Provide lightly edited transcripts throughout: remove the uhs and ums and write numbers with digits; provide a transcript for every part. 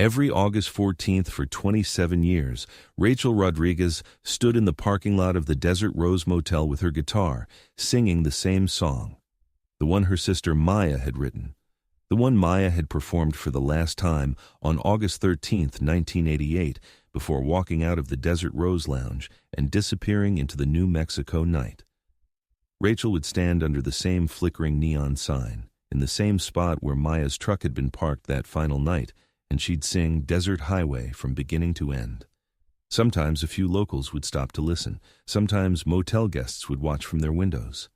Every August 14th for 27 years, Rachel Rodriguez stood in the parking lot of the Desert Rose Motel with her guitar, singing the same song, the one her sister Maya had written, the one Maya had performed for the last time on August 13th, 1988, before walking out of the Desert Rose Lounge and disappearing into the New Mexico night. Rachel would stand under the same flickering neon sign, in the same spot where Maya's truck had been parked that final night, and she'd sing Desert Highway from beginning to end. Sometimes a few locals would stop to listen. Sometimes motel guests would watch from their windows.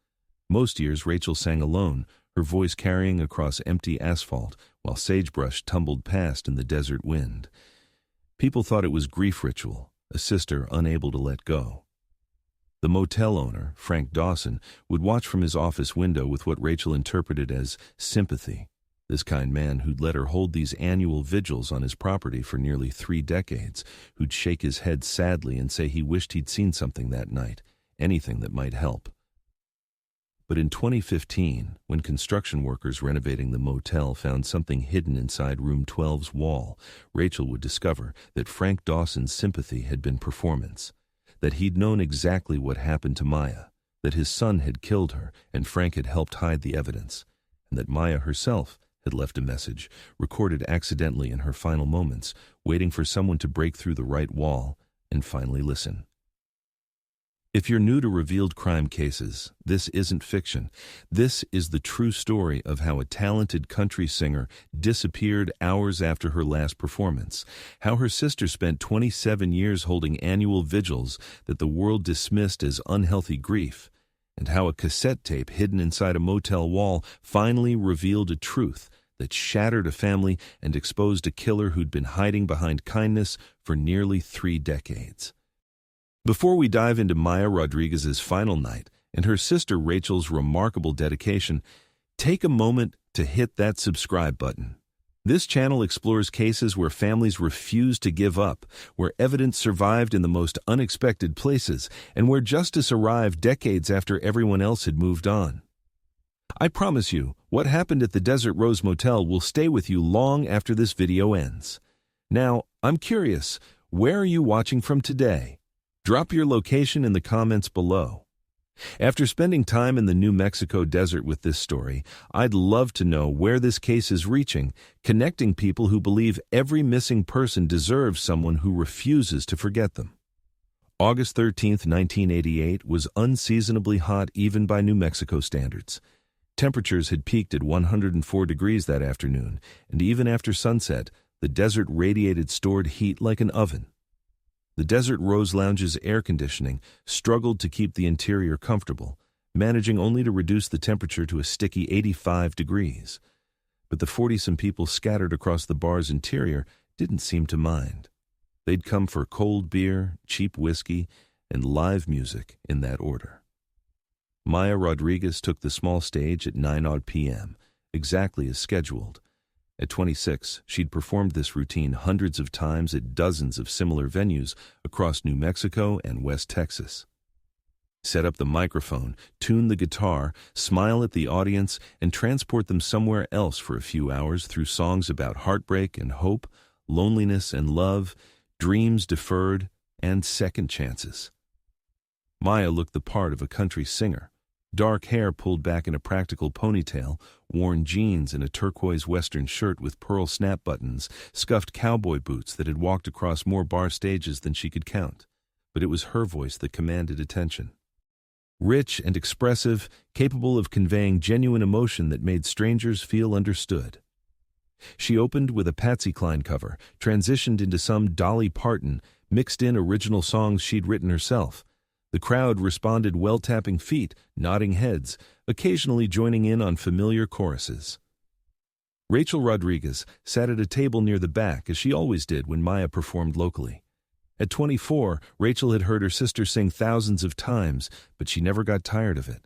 Most years Rachel sang alone, her voice carrying across empty asphalt while sagebrush tumbled past in the desert wind. People thought it was grief ritual, a sister unable to let go. The motel owner, Frank Dawson, would watch from his office window with what Rachel interpreted as sympathy. This kind man who'd let her hold these annual vigils on his property for nearly 3 decades, who'd shake his head sadly and say he wished he'd seen something that night, anything that might help. But in 2015, when construction workers renovating the motel found something hidden inside room 12's wall, Rachel would discover that Frank Dawson's sympathy had been performance, that he'd known exactly what happened to Maya, that his son had killed her and Frank had helped hide the evidence, and that Maya herself had left a message, recorded accidentally in her final moments, waiting for someone to break through the right wall and finally listen. If you're new to Revealed Crime Cases, this isn't fiction. This is the true story of how a talented country singer disappeared hours after her last performance, how her sister spent 27 years holding annual vigils that the world dismissed as unhealthy grief, and how a cassette tape hidden inside a motel wall finally revealed a truth that shattered a family and exposed a killer who'd been hiding behind kindness for nearly 3 decades. Before we dive into Maya Rodriguez's final night and her sister Rachel's remarkable dedication, take a moment to hit that subscribe button. This channel explores cases where families refused to give up, where evidence survived in the most unexpected places, and where justice arrived decades after everyone else had moved on. I promise you, what happened at the Desert Rose Motel will stay with you long after this video ends. Now, I'm curious, where are you watching from today? Drop your location in the comments below. After spending time in the New Mexico desert with this story, I'd love to know where this case is reaching, connecting people who believe every missing person deserves someone who refuses to forget them. August 13, 1988 was unseasonably hot even by New Mexico standards. Temperatures had peaked at 104 degrees that afternoon, and even after sunset, the desert radiated stored heat like an oven. The Desert Rose Lounge's air conditioning struggled to keep the interior comfortable, managing only to reduce the temperature to a sticky 85 degrees. But the 40-some people scattered across the bar's interior didn't seem to mind. They'd come for cold beer, cheap whiskey, and live music in that order. Maya Rodriguez took the small stage at 9 p.m., exactly as scheduled. At 26, she'd performed this routine hundreds of times at dozens of similar venues across New Mexico and West Texas. Set up the microphone, tune the guitar, smile at the audience, and transport them somewhere else for a few hours through songs about heartbreak and hope, loneliness and love, dreams deferred, and second chances. Maya looked the part of a country singer. Dark hair pulled back in a practical ponytail, worn jeans and a turquoise western shirt with pearl snap buttons, scuffed cowboy boots that had walked across more bar stages than she could count. But it was her voice that commanded attention. Rich and expressive, capable of conveying genuine emotion that made strangers feel understood. She opened with a Patsy Cline cover, transitioned into some Dolly Parton, mixed in original songs she'd written herself. The crowd responded well, tapping feet, nodding heads, occasionally joining in on familiar choruses. Rachel Rodriguez sat at a table near the back, as she always did when Maya performed locally. At 24, Rachel had heard her sister sing thousands of times, but she never got tired of it.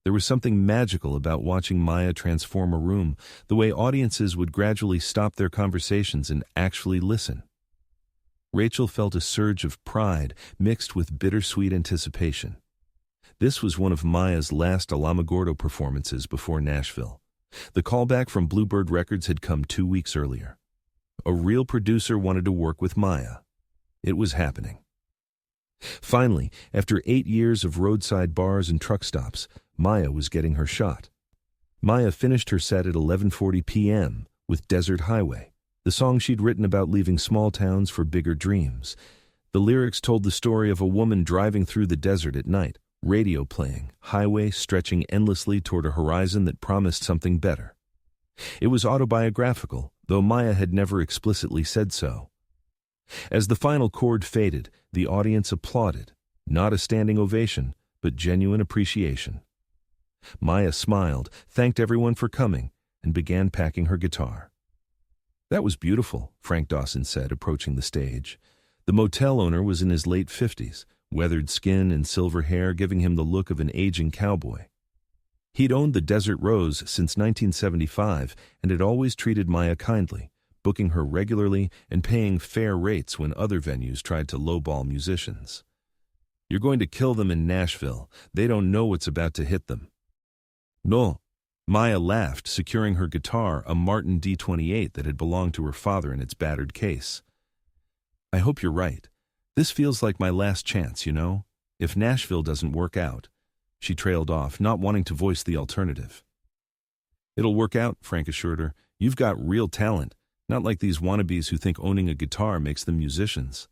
There was something magical about watching Maya transform a room, the way audiences would gradually stop their conversations and actually listen. Rachel felt a surge of pride mixed with bittersweet anticipation. This was one of Maya's last Alamogordo performances before Nashville. The callback from Bluebird Records had come 2 weeks earlier. A real producer wanted to work with Maya. It was happening. Finally, after 8 years of roadside bars and truck stops, Maya was getting her shot. Maya finished her set at 11:40 p.m. with Desert Highway, the song she'd written about leaving small towns for bigger dreams. The lyrics told the story of a woman driving through the desert at night, radio playing, highway stretching endlessly toward a horizon that promised something better. It was autobiographical, though Maya had never explicitly said so. As the final chord faded, the audience applauded, not a standing ovation, but genuine appreciation. Maya smiled, thanked everyone for coming, and began packing her guitar. "That was beautiful," Frank Dawson said, approaching the stage. The motel owner was in his late 50s, weathered skin and silver hair giving him the look of an aging cowboy. He'd owned the Desert Rose since 1975 and had always treated Maya kindly, booking her regularly and paying fair rates when other venues tried to lowball musicians. "You're going to kill them in Nashville. They don't know what's about to hit them." "No." Maya laughed, securing her guitar, a Martin D28 that had belonged to her father in its battered case. "I hope you're right. This feels like my last chance, you know? If Nashville doesn't work out." She trailed off, not wanting to voice the alternative. "It'll work out," Frank assured her. "You've got real talent, not like these wannabes who think owning a guitar makes them musicians."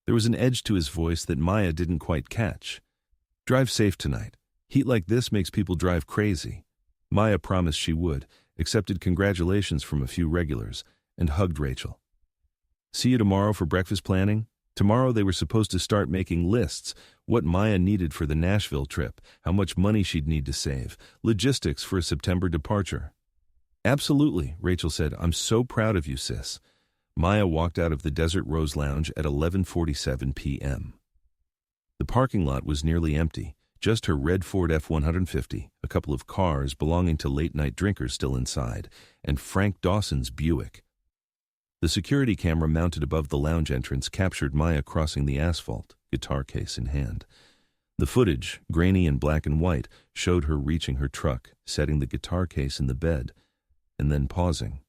There was an edge to his voice that Maya didn't quite catch. "Drive safe tonight. Heat like this makes people drive crazy." Maya promised she would, accepted congratulations from a few regulars, and hugged Rachel. "See you tomorrow for breakfast planning?" Tomorrow they were supposed to start making lists, what Maya needed for the Nashville trip, how much money she'd need to save, logistics for a September departure. "Absolutely," Rachel said. "I'm so proud of you, sis." Maya walked out of the Desert Rose Lounge at 11:47 p.m. The parking lot was nearly empty, just her red Ford F-150, a couple of cars belonging to late-night drinkers still inside, and Frank Dawson's Buick. The security camera mounted above the lounge entrance captured Maya crossing the asphalt, guitar case in hand. The footage, grainy and black and white, showed her reaching her truck, setting the guitar case in the bed, and then pausing.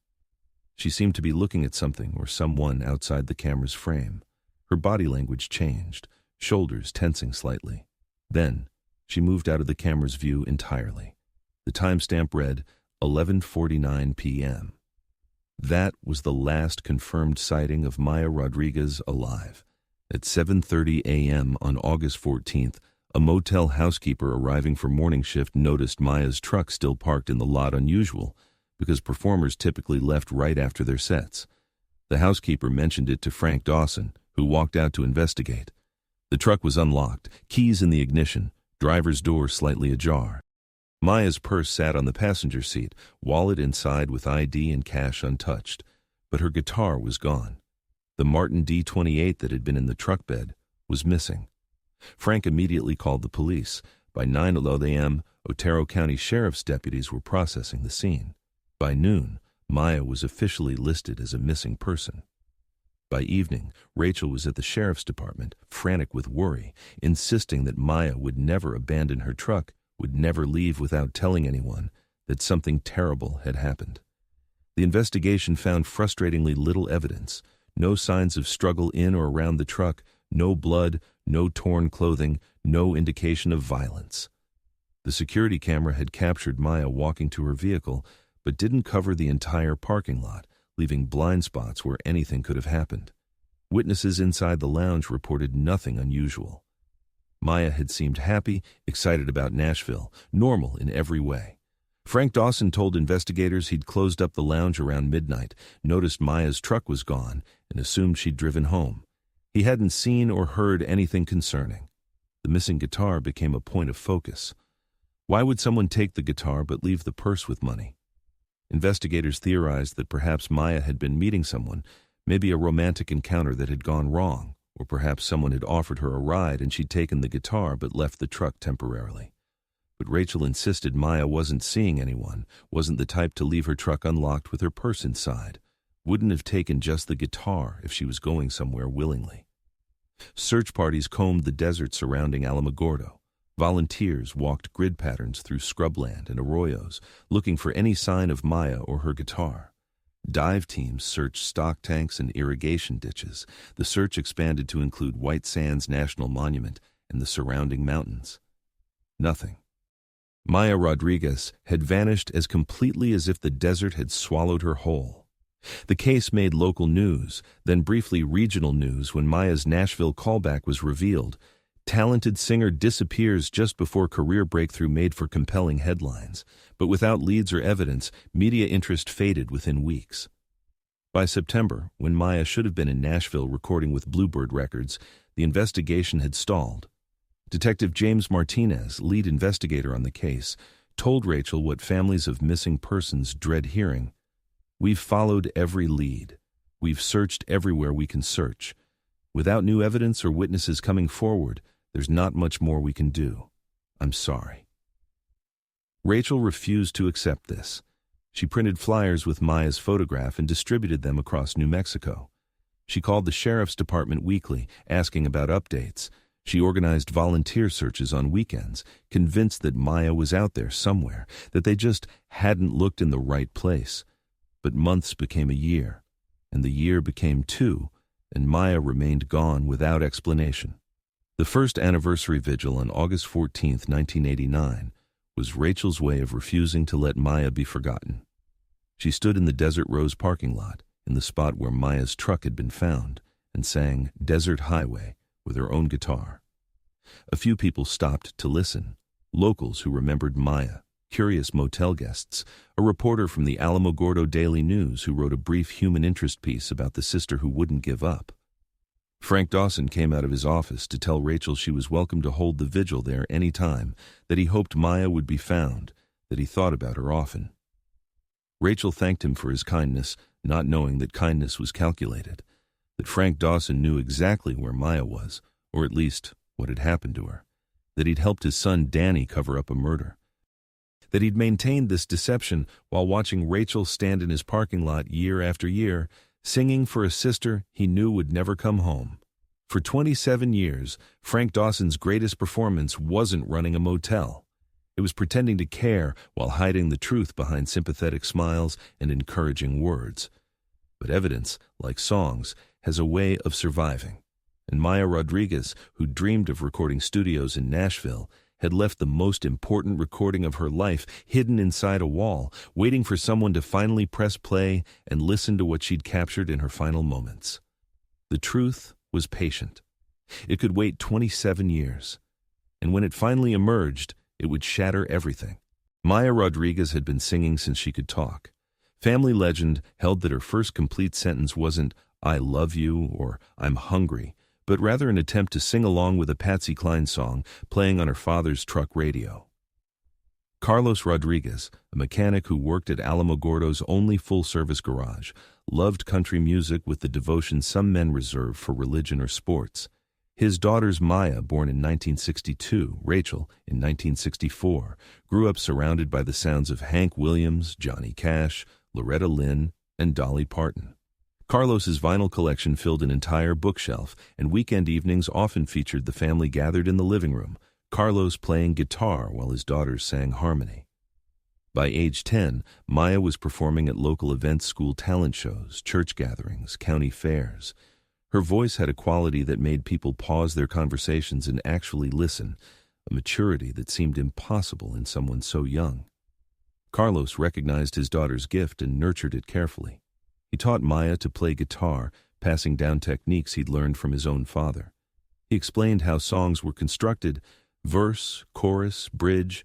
She seemed to be looking at something or someone outside the camera's frame. Her body language changed, shoulders tensing slightly. Then, she moved out of the camera's view entirely. The timestamp read 11:49 p.m. That was the last confirmed sighting of Maya Rodriguez alive. At 7:30 a.m. on August 14th, a motel housekeeper arriving for morning shift noticed Maya's truck still parked in the lot unusual, because performers typically left right after their sets. The housekeeper mentioned it to Frank Dawson, who walked out to investigate. The truck was unlocked, keys in the ignition, driver's door slightly ajar. Maya's purse sat on the passenger seat, wallet inside with ID and cash untouched, but her guitar was gone. The Martin D28 that had been in the truck bed was missing. Frank immediately called the police. By 9:11 a.m., Otero County Sheriff's deputies were processing the scene. By noon, Maya was officially listed as a missing person. By evening, Rachel was at the sheriff's department, frantic with worry, insisting that Maya would never abandon her truck, would never leave without telling anyone, that something terrible had happened. The investigation found frustratingly little evidence, no signs of struggle in or around the truck, no blood, no torn clothing, no indication of violence. The security camera had captured Maya walking to her vehicle, but didn't cover the entire parking lot, leaving blind spots where anything could have happened. Witnesses inside the lounge reported nothing unusual. Maya had seemed happy, excited about Nashville, normal in every way. Frank Dawson told investigators he'd closed up the lounge around midnight, noticed Maya's truck was gone, and assumed she'd driven home. He hadn't seen or heard anything concerning. The missing guitar became a point of focus. Why would someone take the guitar but leave the purse with money? Investigators theorized that perhaps Maya had been meeting someone, maybe a romantic encounter that had gone wrong, or perhaps someone had offered her a ride and she'd taken the guitar but left the truck temporarily. But Rachel insisted Maya wasn't seeing anyone, wasn't the type to leave her truck unlocked with her purse inside, wouldn't have taken just the guitar if she was going somewhere willingly. Search parties combed the desert surrounding Alamogordo. Volunteers walked grid patterns through scrubland and arroyos, looking for any sign of Maya or her guitar. Dive teams searched stock tanks and irrigation ditches. The search expanded to include White Sands National Monument and the surrounding mountains. Nothing. Maya Rodriguez had vanished as completely as if the desert had swallowed her whole. The case made local news, then briefly regional news when Maya's Nashville callback was revealed. Talented singer disappears just before career breakthrough made for compelling headlines. But without leads or evidence, media interest faded within weeks. By September, when Maya should have been in Nashville recording with Bluebird Records, the investigation had stalled. Detective James Martinez, lead investigator on the case, told Rachel what families of missing persons dread hearing. "We've followed every lead. We've searched everywhere we can search. Without new evidence or witnesses coming forward, there's not much more we can do. I'm sorry." Rachel refused to accept this. She printed flyers with Maya's photograph and distributed them across New Mexico. She called the sheriff's department weekly, asking about updates. She organized volunteer searches on weekends, convinced that Maya was out there somewhere, that they just hadn't looked in the right place. But months became a year, and the year became 2, and Maya remained gone without explanation. The first anniversary vigil on August 14, 1989, was Rachel's way of refusing to let Maya be forgotten. She stood in the Desert Rose parking lot, in the spot where Maya's truck had been found, and sang Desert Highway with her own guitar. A few people stopped to listen, locals who remembered Maya, curious motel guests, a reporter from the Alamogordo Daily News who wrote a brief human interest piece about the sister who wouldn't give up. Frank Dawson came out of his office to tell Rachel she was welcome to hold the vigil there any time, that he hoped Maya would be found, that he thought about her often. Rachel thanked him for his kindness, not knowing that kindness was calculated, that Frank Dawson knew exactly where Maya was, or at least what had happened to her, that he'd helped his son Danny cover up a murder, that he'd maintained this deception while watching Rachel stand in his parking lot year after year, singing for a sister he knew would never come home. For 27 years, Frank Dawson's greatest performance wasn't running a motel. It was pretending to care while hiding the truth behind sympathetic smiles and encouraging words. But evidence, like songs, has a way of surviving. And Maya Rodriguez, who dreamed of recording studios in Nashville, had left the most important recording of her life hidden inside a wall, waiting for someone to finally press play and listen to what she'd captured in her final moments. The truth was patient. It could wait 27 years. And when it finally emerged, it would shatter everything. Maya Rodriguez had been singing since she could talk. Family legend held that her first complete sentence wasn't, "I love you" or "I'm hungry," but rather an attempt to sing along with a Patsy Cline song playing on her father's truck radio. Carlos Rodriguez, a mechanic who worked at Alamogordo's only full-service garage, loved country music with the devotion some men reserve for religion or sports. His daughters Maya, born in 1962, Rachel in 1964, grew up surrounded by the sounds of Hank Williams, Johnny Cash, Loretta Lynn, and Dolly Parton. Carlos's vinyl collection filled an entire bookshelf, and weekend evenings often featured the family gathered in the living room, Carlos playing guitar while his daughters sang harmony. By age 10, Maya was performing at local events, school talent shows, church gatherings, county fairs. Her voice had a quality that made people pause their conversations and actually listen, a maturity that seemed impossible in someone so young. Carlos recognized his daughter's gift and nurtured it carefully. He taught Maya to play guitar, passing down techniques he'd learned from his own father. He explained how songs were constructed, verse, chorus, bridge,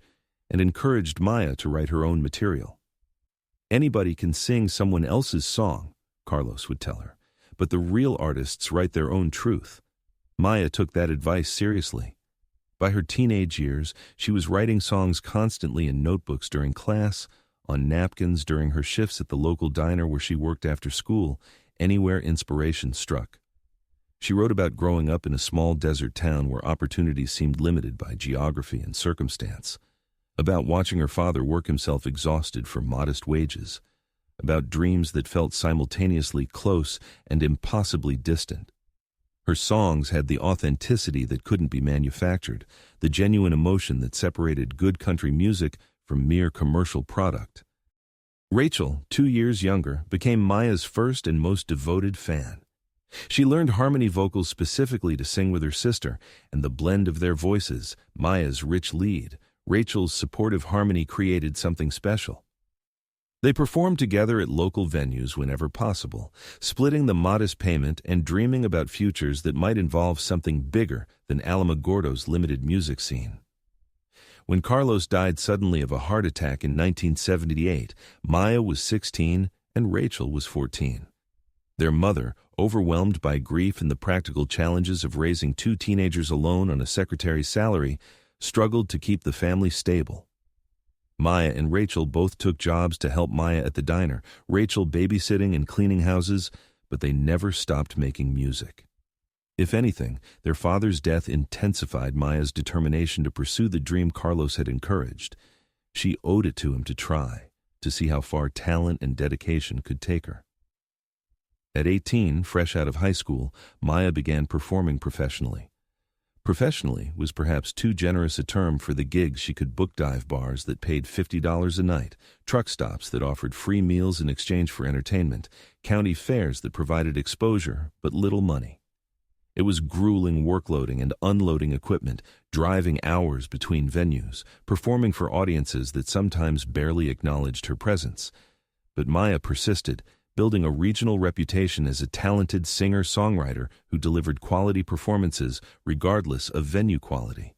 and encouraged Maya to write her own material. "Anybody can sing someone else's song," Carlos would tell her, "but the real artists write their own truth." Maya took that advice seriously. By her teenage years, she was writing songs constantly in notebooks during class, on napkins during her shifts at the local diner where she worked after school, anywhere inspiration struck. She wrote about growing up in a small desert town where opportunities seemed limited by geography and circumstance, about watching her father work himself exhausted for modest wages, about dreams that felt simultaneously close and impossibly distant. Her songs had the authenticity that couldn't be manufactured, the genuine emotion that separated good country music from mere commercial product. Rachel, 2 years younger, became Maya's first and most devoted fan. She learned harmony vocals specifically to sing with her sister, and the blend of their voices, Maya's rich lead, Rachel's supportive harmony, created something special. They performed together at local venues whenever possible, splitting the modest payment and dreaming about futures that might involve something bigger than Alamogordo's limited music scene. When Carlos died suddenly of a heart attack in 1978, Maya was 16 and Rachel was 14. Their mother, overwhelmed by grief and the practical challenges of raising 2 teenagers alone on a secretary's salary, struggled to keep the family stable. Maya and Rachel both took jobs to help Maya at the diner, Rachel babysitting and cleaning houses, but they never stopped making music. If anything, their father's death intensified Maya's determination to pursue the dream Carlos had encouraged. She owed it to him to try, to see how far talent and dedication could take her. At 18, fresh out of high school, Maya began performing professionally. Professionally was perhaps too generous a term for the gigs she could book: dive bars that paid $50 a night, truck stops that offered free meals in exchange for entertainment, county fairs that provided exposure but little money. It was grueling workloading and unloading equipment, driving hours between venues, performing for audiences that sometimes barely acknowledged her presence. But Maya persisted, building a regional reputation as a talented singer-songwriter who delivered quality performances regardless of venue quality.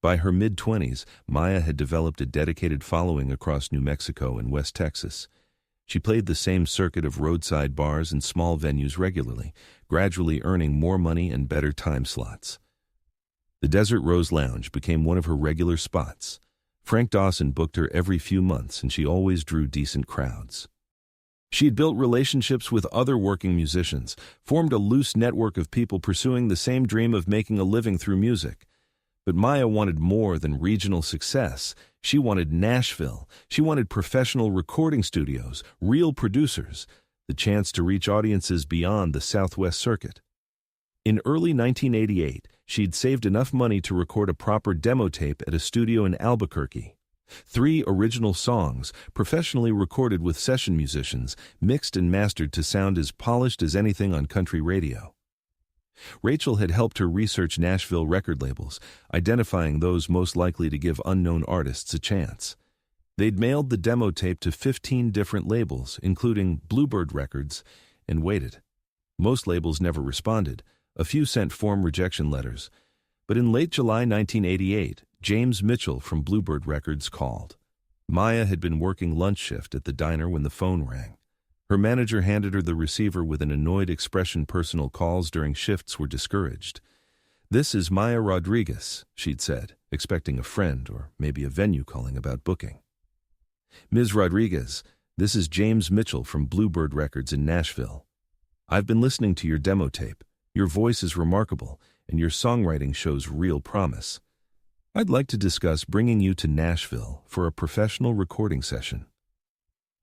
By her mid-20s, Maya had developed a dedicated following across New Mexico and West Texas. She played the same circuit of roadside bars and small venues regularly, gradually earning more money and better time slots. The Desert Rose Lounge became one of her regular spots. Frank Dawson booked her every few months, and she always drew decent crowds. She had built relationships with other working musicians, formed a loose network of people pursuing the same dream of making a living through music. But Maya wanted more than regional success. She wanted Nashville. She wanted professional recording studios, real producers, the chance to reach audiences beyond the Southwest circuit. In early 1988, she'd saved enough money to record a proper demo tape at a studio in Albuquerque. 3 original songs, professionally recorded with session musicians, mixed and mastered to sound as polished as anything on country radio. Rachel had helped her research Nashville record labels, identifying those most likely to give unknown artists a chance. They'd mailed the demo tape to 15 different labels, including Bluebird Records, and waited. Most labels never responded. A few sent form rejection letters. But in late July 1988, James Mitchell from Bluebird Records called. Maya had been working lunch shift at the diner when the phone rang. Her manager handed her the receiver with an annoyed expression. Personal calls during shifts were discouraged. "This is Maya Rodriguez," she'd said, expecting a friend or maybe a venue calling about booking. "Ms. Rodriguez, this is James Mitchell from Bluebird Records in Nashville. I've been listening to your demo tape. Your voice is remarkable, and your songwriting shows real promise. I'd like to discuss bringing you to Nashville for a professional recording session."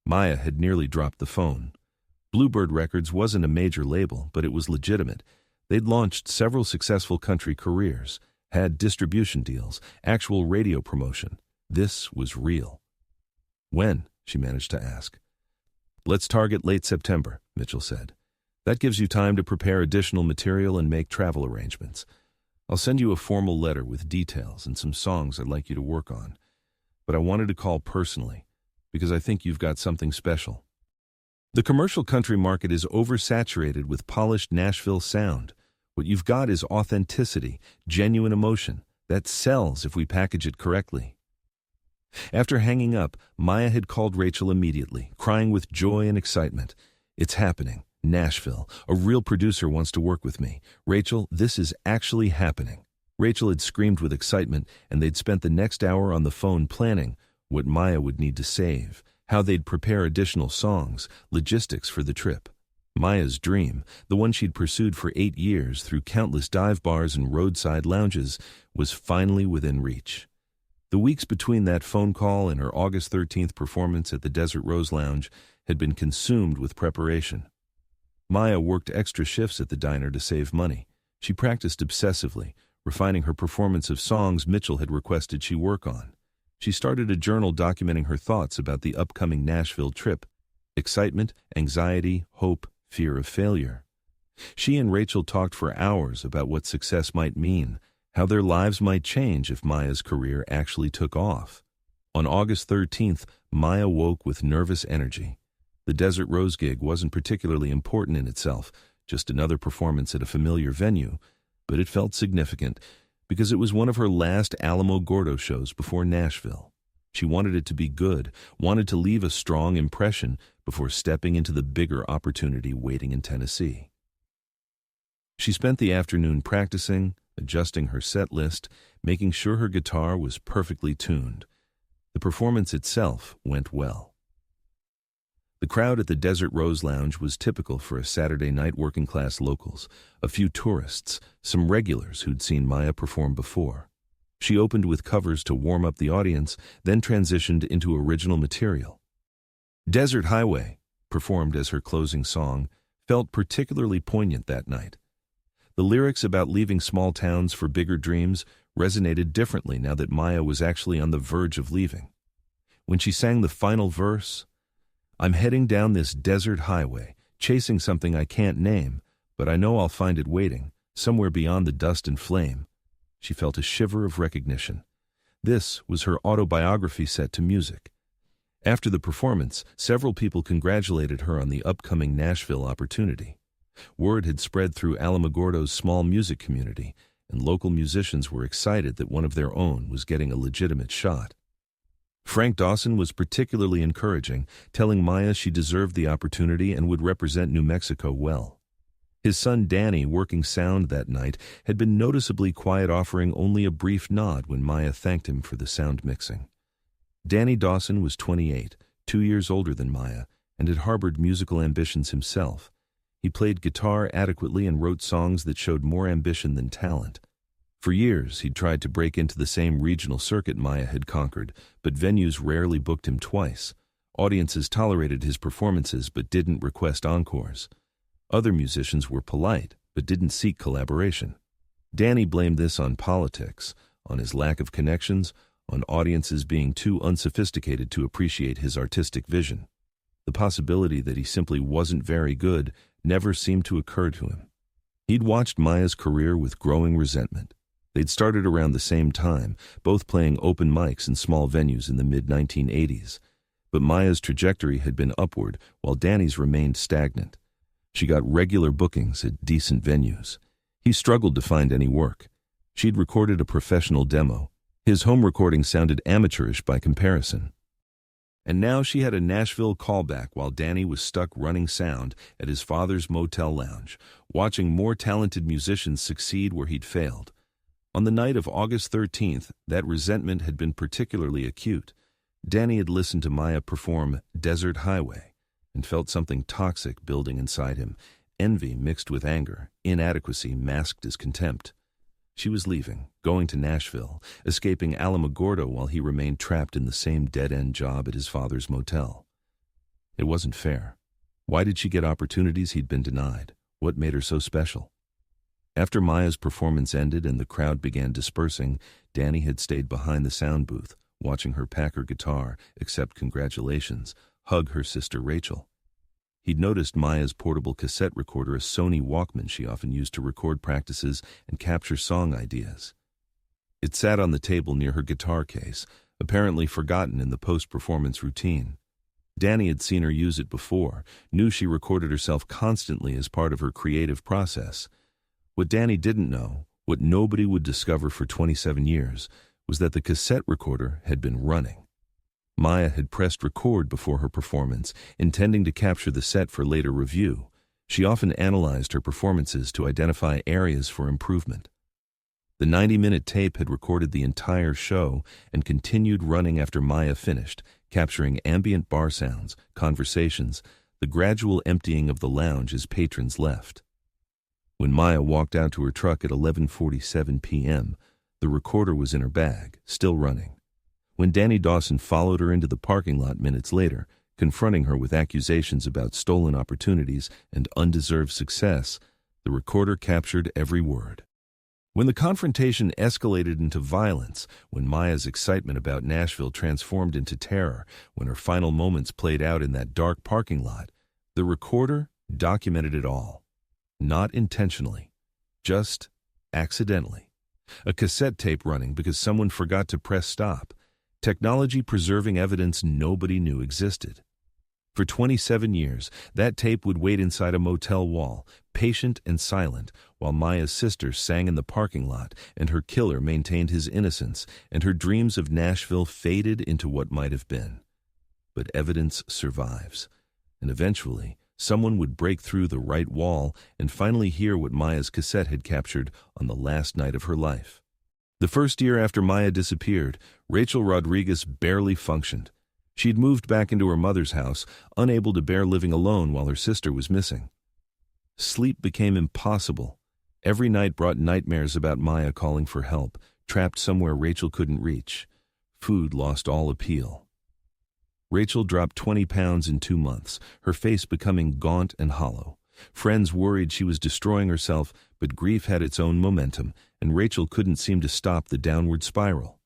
Maya had nearly dropped the phone. Bluebird Records wasn't a major label, but it was legitimate. They'd launched several successful country careers, had distribution deals, actual radio promotion. This was real. "When?" she managed to ask. "Let's target late September," Mitchell said. "That gives you time to prepare additional material and make travel arrangements. I'll send you a formal letter with details and some songs I'd like you to work on. But I wanted to call personally, because I think you've got something special." The commercial country market is oversaturated with polished Nashville sound. What you've got is authenticity, genuine emotion, that sells if we package it correctly. After hanging up, Maya had called Rachel immediately, crying with joy and excitement. "It's happening. Nashville. A real producer wants to work with me. Rachel, this is actually happening." Rachel had screamed with excitement, and they'd spent the next hour on the phone planning what Maya would need to save, how they'd prepare additional songs, logistics for the trip. Maya's dream, the one she'd pursued for 8 years through countless dive bars and roadside lounges, was finally within reach. The weeks between that phone call and her August 13th performance at the Desert Rose Lounge had been consumed with preparation. Maya worked extra shifts at the diner to save money. She practiced obsessively, refining her performance of songs Mitchell had requested she work on. She started a journal documenting her thoughts about the upcoming Nashville trip: excitement, anxiety, hope, fear of failure. She and Rachel talked for hours about what success might mean, how their lives might change if Maya's career actually took off. On August 13th, Maya woke with nervous energy. The Desert Rose gig wasn't particularly important in itself, just another performance at a familiar venue, but it felt significant because it was one of her last Alamogordo shows before Nashville. She wanted it to be good, wanted to leave a strong impression before stepping into the bigger opportunity waiting in Tennessee. She spent the afternoon practicing, adjusting her set list, making sure her guitar was perfectly tuned. The performance itself went well. The crowd at the Desert Rose Lounge was typical for a Saturday night: working-class locals, a few tourists, some regulars who'd seen Maya perform before. She opened with covers to warm up the audience, then transitioned into original material. Desert Highway, performed as her closing song, felt particularly poignant that night. The lyrics about leaving small towns for bigger dreams resonated differently now that Maya was actually on the verge of leaving. When she sang the final verse, "I'm heading down this desert highway, chasing something I can't name, but I know I'll find it waiting, somewhere beyond the dust and flame," she felt a shiver of recognition. This was her autobiography set to music. After the performance, several people congratulated her on the upcoming Nashville opportunity. Word had spread through Alamogordo's small music community, and local musicians were excited that one of their own was getting a legitimate shot. Frank Dawson was particularly encouraging, telling Maya she deserved the opportunity and would represent New Mexico well. His son Danny, working sound that night, had been noticeably quiet, offering only a brief nod when Maya thanked him for the sound mixing. Danny Dawson was 28, 2 years older than Maya, and had harbored musical ambitions himself. He played guitar adequately and wrote songs that showed more ambition than talent. For years, he'd tried to break into the same regional circuit Maya had conquered, but venues rarely booked him twice. Audiences tolerated his performances but didn't request encores. Other musicians were polite but didn't seek collaboration. Danny blamed this on politics, on his lack of connections, on audiences being too unsophisticated to appreciate his artistic vision. The possibility that he simply wasn't very good never seemed to occur to him. He'd watched Maya's career with growing resentment. They'd started around the same time, both playing open mics in small venues in the mid-1980s. But Maya's trajectory had been upward, while Danny's remained stagnant. She got regular bookings at decent venues. He struggled to find any work. She'd recorded a professional demo. His home recording sounded amateurish by comparison. And now she had a Nashville callback while Danny was stuck running sound at his father's motel lounge, watching more talented musicians succeed where he'd failed. On the night of August 13th, that resentment had been particularly acute. Danny had listened to Maya perform Desert Highway and felt something toxic building inside him, envy mixed with anger, inadequacy masked as contempt. She was leaving, going to Nashville, escaping Alamogordo while he remained trapped in the same dead-end job at his father's motel. It wasn't fair. Why did she get opportunities he'd been denied? What made her so special? After Maya's performance ended and the crowd began dispersing, Danny had stayed behind the sound booth, watching her pack her guitar, accept congratulations, hug her sister Rachel. He'd noticed Maya's portable cassette recorder, a Sony Walkman she often used to record practices and capture song ideas. It sat on the table near her guitar case, apparently forgotten in the post-performance routine. Danny had seen her use it before, knew she recorded herself constantly as part of her creative process. What Danny didn't know, what nobody would discover for 27 years, was that the cassette recorder had been running. Maya had pressed record before her performance, intending to capture the set for later review. She often analyzed her performances to identify areas for improvement. The 90-minute tape had recorded the entire show and continued running after Maya finished, capturing ambient bar sounds, conversations, the gradual emptying of the lounge as patrons left. When Maya walked out to her truck at 11:47 p.m., the recorder was in her bag, still running. When Danny Dawson followed her into the parking lot minutes later, confronting her with accusations about stolen opportunities and undeserved success, the recorder captured every word. When the confrontation escalated into violence, when Maya's excitement about Nashville transformed into terror, when her final moments played out in that dark parking lot, the recorder documented it all. Not intentionally, just accidentally. A cassette tape running because someone forgot to press stop. Technology preserving evidence nobody knew existed. For 27 years, that tape would wait inside a motel wall, patient and silent, while Maya's sister sang in the parking lot and her killer maintained his innocence and her dreams of Nashville faded into what might have been. But evidence survives, and eventually, someone would break through the right wall and finally hear what Maya's cassette had captured on the last night of her life. The first year after Maya disappeared, Rachel Rodriguez barely functioned. She'd moved back into her mother's house, unable to bear living alone while her sister was missing. Sleep became impossible. Every night brought nightmares about Maya calling for help, trapped somewhere Rachel couldn't reach. Food lost all appeal. Rachel dropped 20 pounds in 2 months, her face becoming gaunt and hollow. Friends worried she was destroying herself, but grief had its own momentum, and Rachel couldn't seem to stop the downward spiral.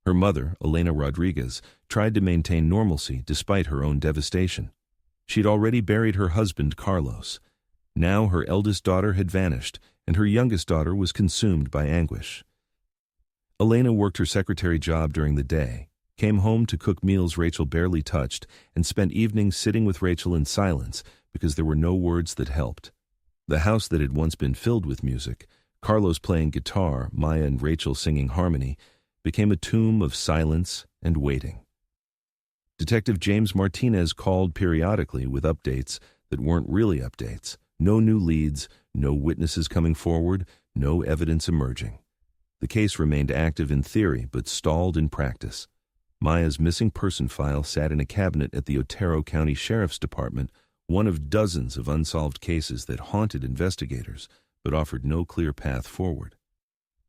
Her mother, Elena Rodriguez, tried to maintain normalcy despite her own devastation. She'd already buried her husband, Carlos. Now her eldest daughter had vanished, and her youngest daughter was consumed by anguish. Elena worked her secretary job during the day, came home to cook meals Rachel barely touched, and spent evenings sitting with Rachel in silence because there were no words that helped. The house that had once been filled with music, Carlos playing guitar, Maya and Rachel singing harmony, became a tomb of silence and waiting. Detective James Martinez called periodically with updates that weren't really updates. No new leads, no witnesses coming forward, no evidence emerging. The case remained active in theory but stalled in practice. Maya's missing person file sat in a cabinet at the Otero County Sheriff's Department, one of dozens of unsolved cases that haunted investigators but offered no clear path forward.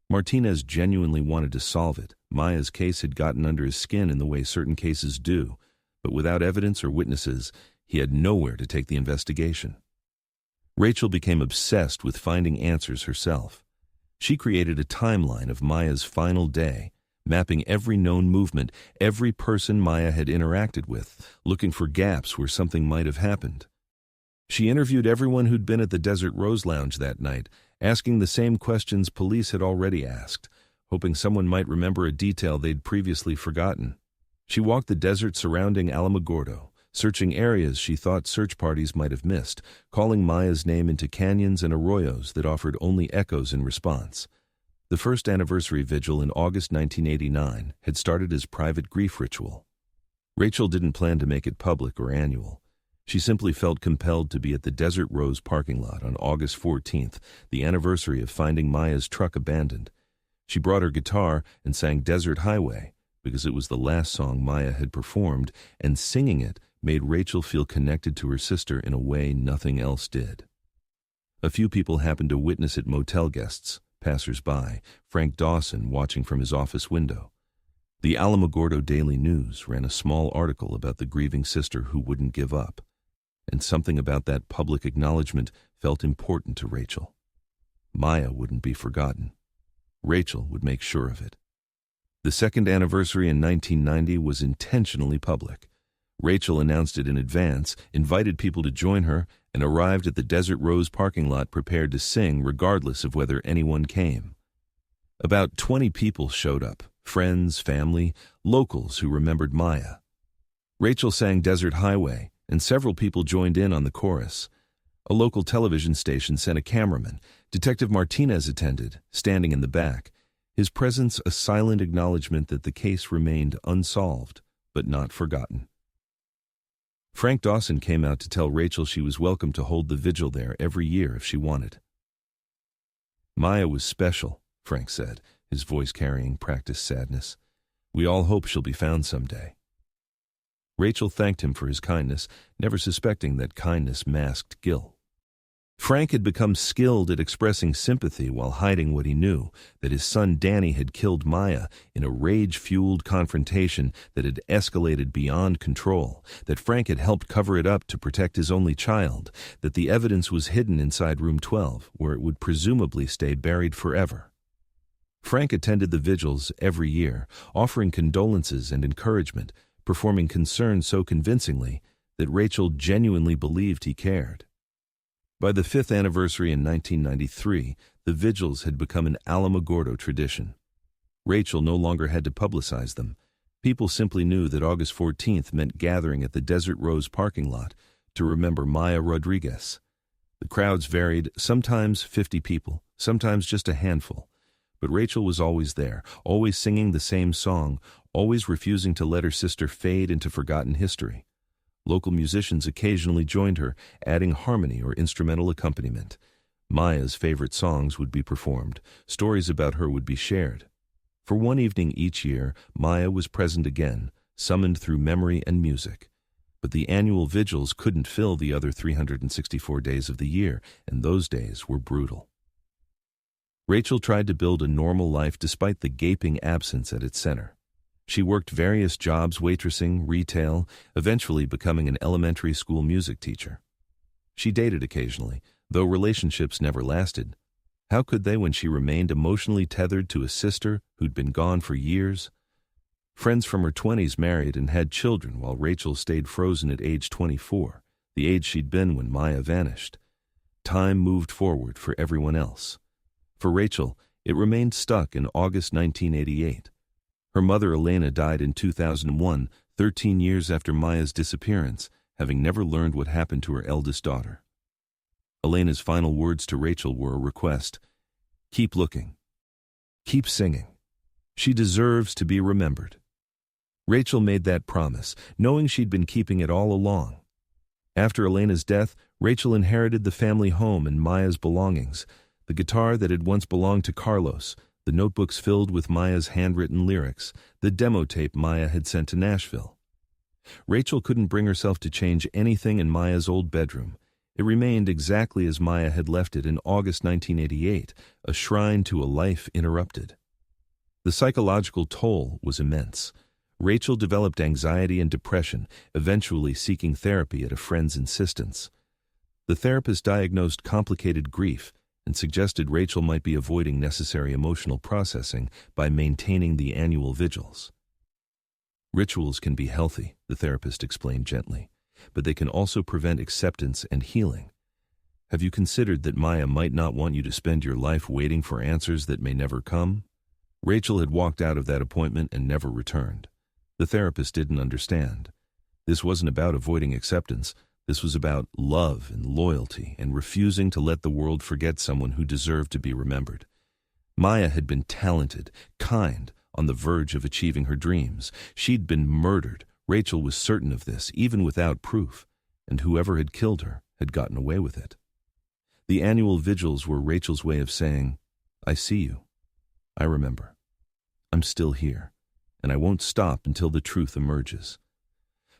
Martinez genuinely wanted to solve it. Maya's case had gotten under his skin in the way certain cases do, but without evidence or witnesses, he had nowhere to take the investigation. Rachel became obsessed with finding answers herself. She created a timeline of Maya's final day, mapping every known movement, every person Maya had interacted with, looking for gaps where something might have happened. She interviewed everyone who'd been at the Desert Rose Lounge that night, asking the same questions police had already asked, hoping someone might remember a detail they'd previously forgotten. She walked the desert surrounding Alamogordo, searching areas she thought search parties might have missed, calling Maya's name into canyons and arroyos that offered only echoes in response. The first anniversary vigil in August 1989 had started as private grief ritual. Rachel didn't plan to make it public or annual. She simply felt compelled to be at the Desert Rose parking lot on August 14th, the anniversary of finding Maya's truck abandoned. She brought her guitar and sang Desert Highway because it was the last song Maya had performed, and singing it made Rachel feel connected to her sister in a way nothing else did. A few people happened to witness it: motel guests, passers-by, Frank Dawson watching from his office window. The Alamogordo Daily News ran a small article about the grieving sister who wouldn't give up. And something about that public acknowledgement felt important to Rachel. Maya wouldn't be forgotten. Rachel would make sure of it. The second anniversary in 1990 was intentionally public. Rachel announced it in advance, invited people to join her, and arrived at the Desert Rose parking lot prepared to sing regardless of whether anyone came. About 20 people showed up, friends, family, locals who remembered Maya. Rachel sang Desert Highway, and several people joined in on the chorus. A local television station sent a cameraman. Detective Martinez attended, standing in the back, his presence a silent acknowledgement that the case remained unsolved, but not forgotten. Frank Dawson came out to tell Rachel she was welcome to hold the vigil there every year if she wanted. Maya was special, Frank said, his voice carrying practiced sadness. We all hope she'll be found someday. Rachel thanked him for his kindness, never suspecting that kindness masked guilt. Frank had become skilled at expressing sympathy while hiding what he knew, that his son Danny had killed Maya in a rage-fueled confrontation that had escalated beyond control, that Frank had helped cover it up to protect his only child, that the evidence was hidden inside room 12, where it would presumably stay buried forever. Frank attended the vigils every year, offering condolences and encouragement, performing concern so convincingly that Rachel genuinely believed he cared. By the 5th anniversary in 1993, the vigils had become an Alamogordo tradition. Rachel no longer had to publicize them. People simply knew that August 14th meant gathering at the Desert Rose parking lot to remember Maya Rodriguez. The crowds varied, sometimes 50 people, sometimes just a handful. But Rachel was always there, always singing the same song, always refusing to let her sister fade into forgotten history. Local musicians occasionally joined her, adding harmony or instrumental accompaniment. Maya's favorite songs would be performed. Stories about her would be shared. For one evening each year, Maya was present again, summoned through memory and music. But the annual vigils couldn't fill the other 364 days of the year, and those days were brutal. Rachel tried to build a normal life despite the gaping absence at its center. She worked various jobs, waitressing, retail, eventually becoming an elementary school music teacher. She dated occasionally, though relationships never lasted. How could they when she remained emotionally tethered to a sister who'd been gone for years? Friends from her 20s married and had children while Rachel stayed frozen at age 24, the age she'd been when Maya vanished. Time moved forward for everyone else. For Rachel, it remained stuck in August 1988. Her mother Elena died in 2001, 13 years after Maya's disappearance, having never learned what happened to her eldest daughter. Elena's final words to Rachel were a request: keep looking. Keep singing. She deserves to be remembered. Rachel made that promise, knowing she'd been keeping it all along. After Elena's death, Rachel inherited the family home and Maya's belongings, the guitar that had once belonged to Carlos, the notebooks filled with Maya's handwritten lyrics, the demo tape Maya had sent to Nashville. Rachel couldn't bring herself to change anything in Maya's old bedroom. It remained exactly as Maya had left it in August 1988, a shrine to a life interrupted. The psychological toll was immense. Rachel developed anxiety and depression, eventually seeking therapy at a friend's insistence. The therapist diagnosed complicated grief and suggested Rachel might be avoiding necessary emotional processing by maintaining the annual vigils. Rituals can be healthy, the therapist explained gently, but they can also prevent acceptance and healing. Have you considered that Maya might not want you to spend your life waiting for answers that may never come? Rachel had walked out of that appointment and never returned. The therapist didn't understand. This wasn't about avoiding acceptance. This was about love and loyalty and refusing to let the world forget someone who deserved to be remembered. Maya had been talented, kind, on the verge of achieving her dreams. She'd been murdered. Rachel was certain of this, even without proof, and whoever had killed her had gotten away with it. The annual vigils were Rachel's way of saying, I see you. I remember. I'm still here, and I won't stop until the truth emerges.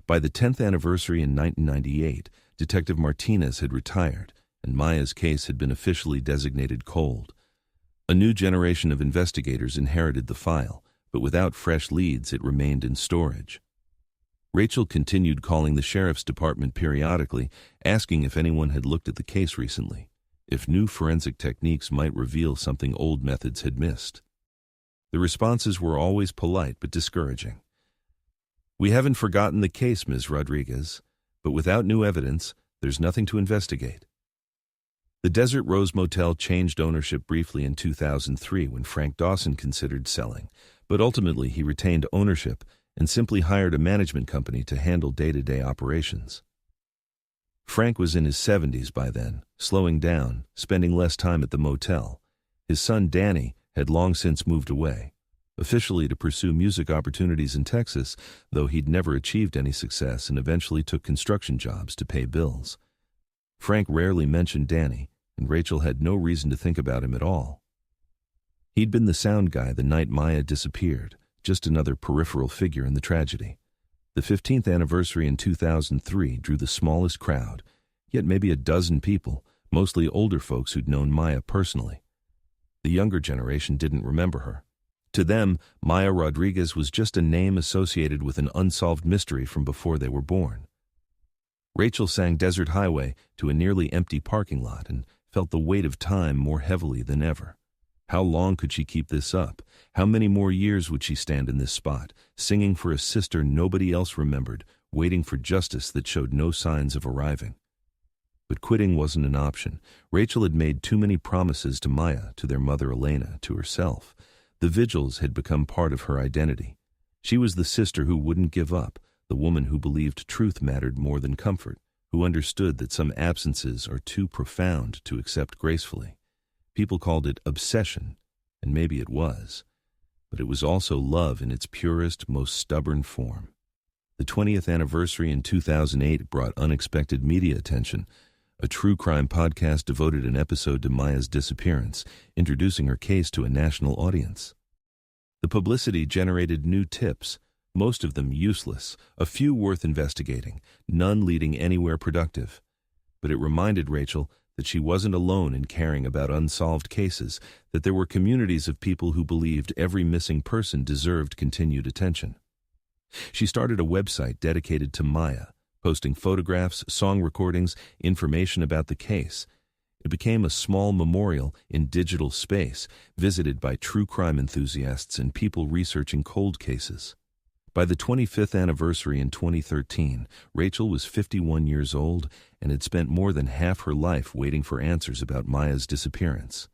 By the 10th anniversary in 1998, Detective Martinez had retired, and Maya's case had been officially designated cold. A new generation of investigators inherited the file, but without fresh leads, it remained in storage. Rachel continued calling the sheriff's department periodically, asking if anyone had looked at the case recently, if new forensic techniques might reveal something old methods had missed. The responses were always polite but discouraging. We haven't forgotten the case, Ms. Rodriguez, but without new evidence, there's nothing to investigate. The Desert Rose Motel changed ownership briefly in 2003 when Frank Dawson considered selling, but ultimately he retained ownership and simply hired a management company to handle day-to-day operations. Frank was in his 70s by then, slowing down, spending less time at the motel. His son Danny had long since moved away, officially to pursue music opportunities in Texas, though he'd never achieved any success and eventually took construction jobs to pay bills. Frank rarely mentioned Danny, and Rachel had no reason to think about him at all. He'd been the sound guy the night Maya disappeared, just another peripheral figure in the tragedy. The 15th anniversary in 2003 drew the smallest crowd, yet maybe a dozen people, mostly older folks who'd known Maya personally. The younger generation didn't remember her. To them, Maya Rodriguez was just a name associated with an unsolved mystery from before they were born. Rachel sang Desert Highway to a nearly empty parking lot and felt the weight of time more heavily than ever. How long could she keep this up? How many more years would she stand in this spot, singing for a sister nobody else remembered, waiting for justice that showed no signs of arriving? But quitting wasn't an option. Rachel had made too many promises to Maya, to their mother Elena, to herself. The vigils had become part of her identity. She was the sister who wouldn't give up, the woman who believed truth mattered more than comfort, who understood that some absences are too profound to accept gracefully. People called it obsession, and maybe it was. But it was also love in its purest, most stubborn form. The 20th anniversary in 2008 brought unexpected media attention. A true crime podcast devoted an episode to Maya's disappearance, introducing her case to a national audience. The publicity generated new tips, most of them useless, a few worth investigating, none leading anywhere productive. But it reminded Rachel that she wasn't alone in caring about unsolved cases, that there were communities of people who believed every missing person deserved continued attention. She started a website dedicated to Maya, posting photographs, song recordings, information about the case. It became a small memorial in digital space, visited by true crime enthusiasts and people researching cold cases. By the 25th anniversary in 2013, Rachel was 51 years old and had spent more than half her life waiting for answers about Maya's disappearance.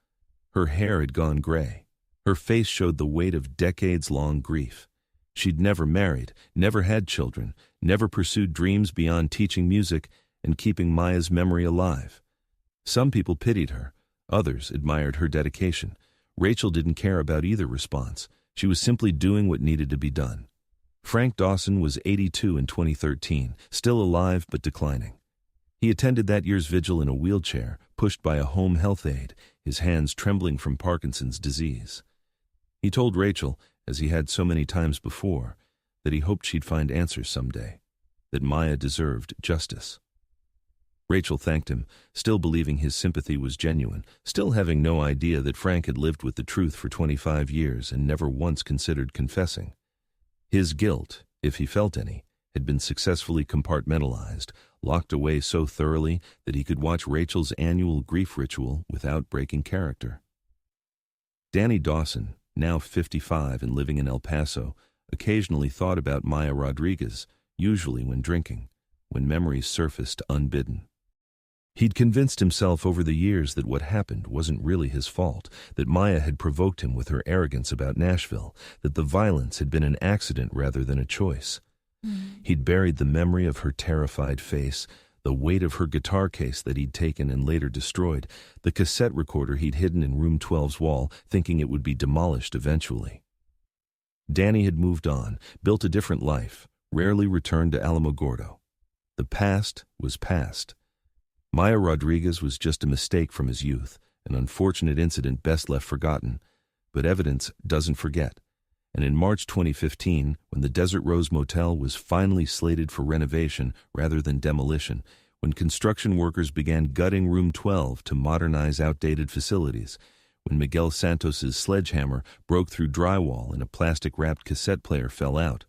Her hair had gone gray. Her face showed the weight of decades-long grief. She'd never married, never had children, never pursued dreams beyond teaching music and keeping Maya's memory alive. Some people pitied her. Others admired her dedication. Rachel didn't care about either response. She was simply doing what needed to be done. Frank Dawson was 82 in 2013, still alive but declining. He attended that year's vigil in a wheelchair, pushed by a home health aide, his hands trembling from Parkinson's disease. He told Rachel, as he had so many times before, that he hoped she'd find answers someday, that Maya deserved justice. Rachel thanked him, still believing his sympathy was genuine, still having no idea that Frank had lived with the truth for 25 years and never once considered confessing. His guilt, if he felt any, had been successfully compartmentalized, locked away so thoroughly that he could watch Rachel's annual grief ritual without breaking character. Danny Dawson, now 55 and living in El Paso, occasionally thought about Maya Rodriguez, usually when drinking, when memories surfaced unbidden. He'd convinced himself over the years that what happened wasn't really his fault, that Maya had provoked him with her arrogance about Nashville, that the violence had been an accident rather than a choice. He'd buried the memory of her terrified face, the weight of her guitar case that he'd taken and later destroyed, the cassette recorder he'd hidden in room 12's wall, thinking it would be demolished eventually. Danny had moved on, built a different life, rarely returned to Alamogordo. The past was past. Maya Rodriguez was just a mistake from his youth, an unfortunate incident best left forgotten, but evidence doesn't forget. And in March 2015, when the Desert Rose Motel was finally slated for renovation rather than demolition, when construction workers began gutting room 12 to modernize outdated facilities, when Miguel Santos's sledgehammer broke through drywall and a plastic-wrapped cassette player fell out,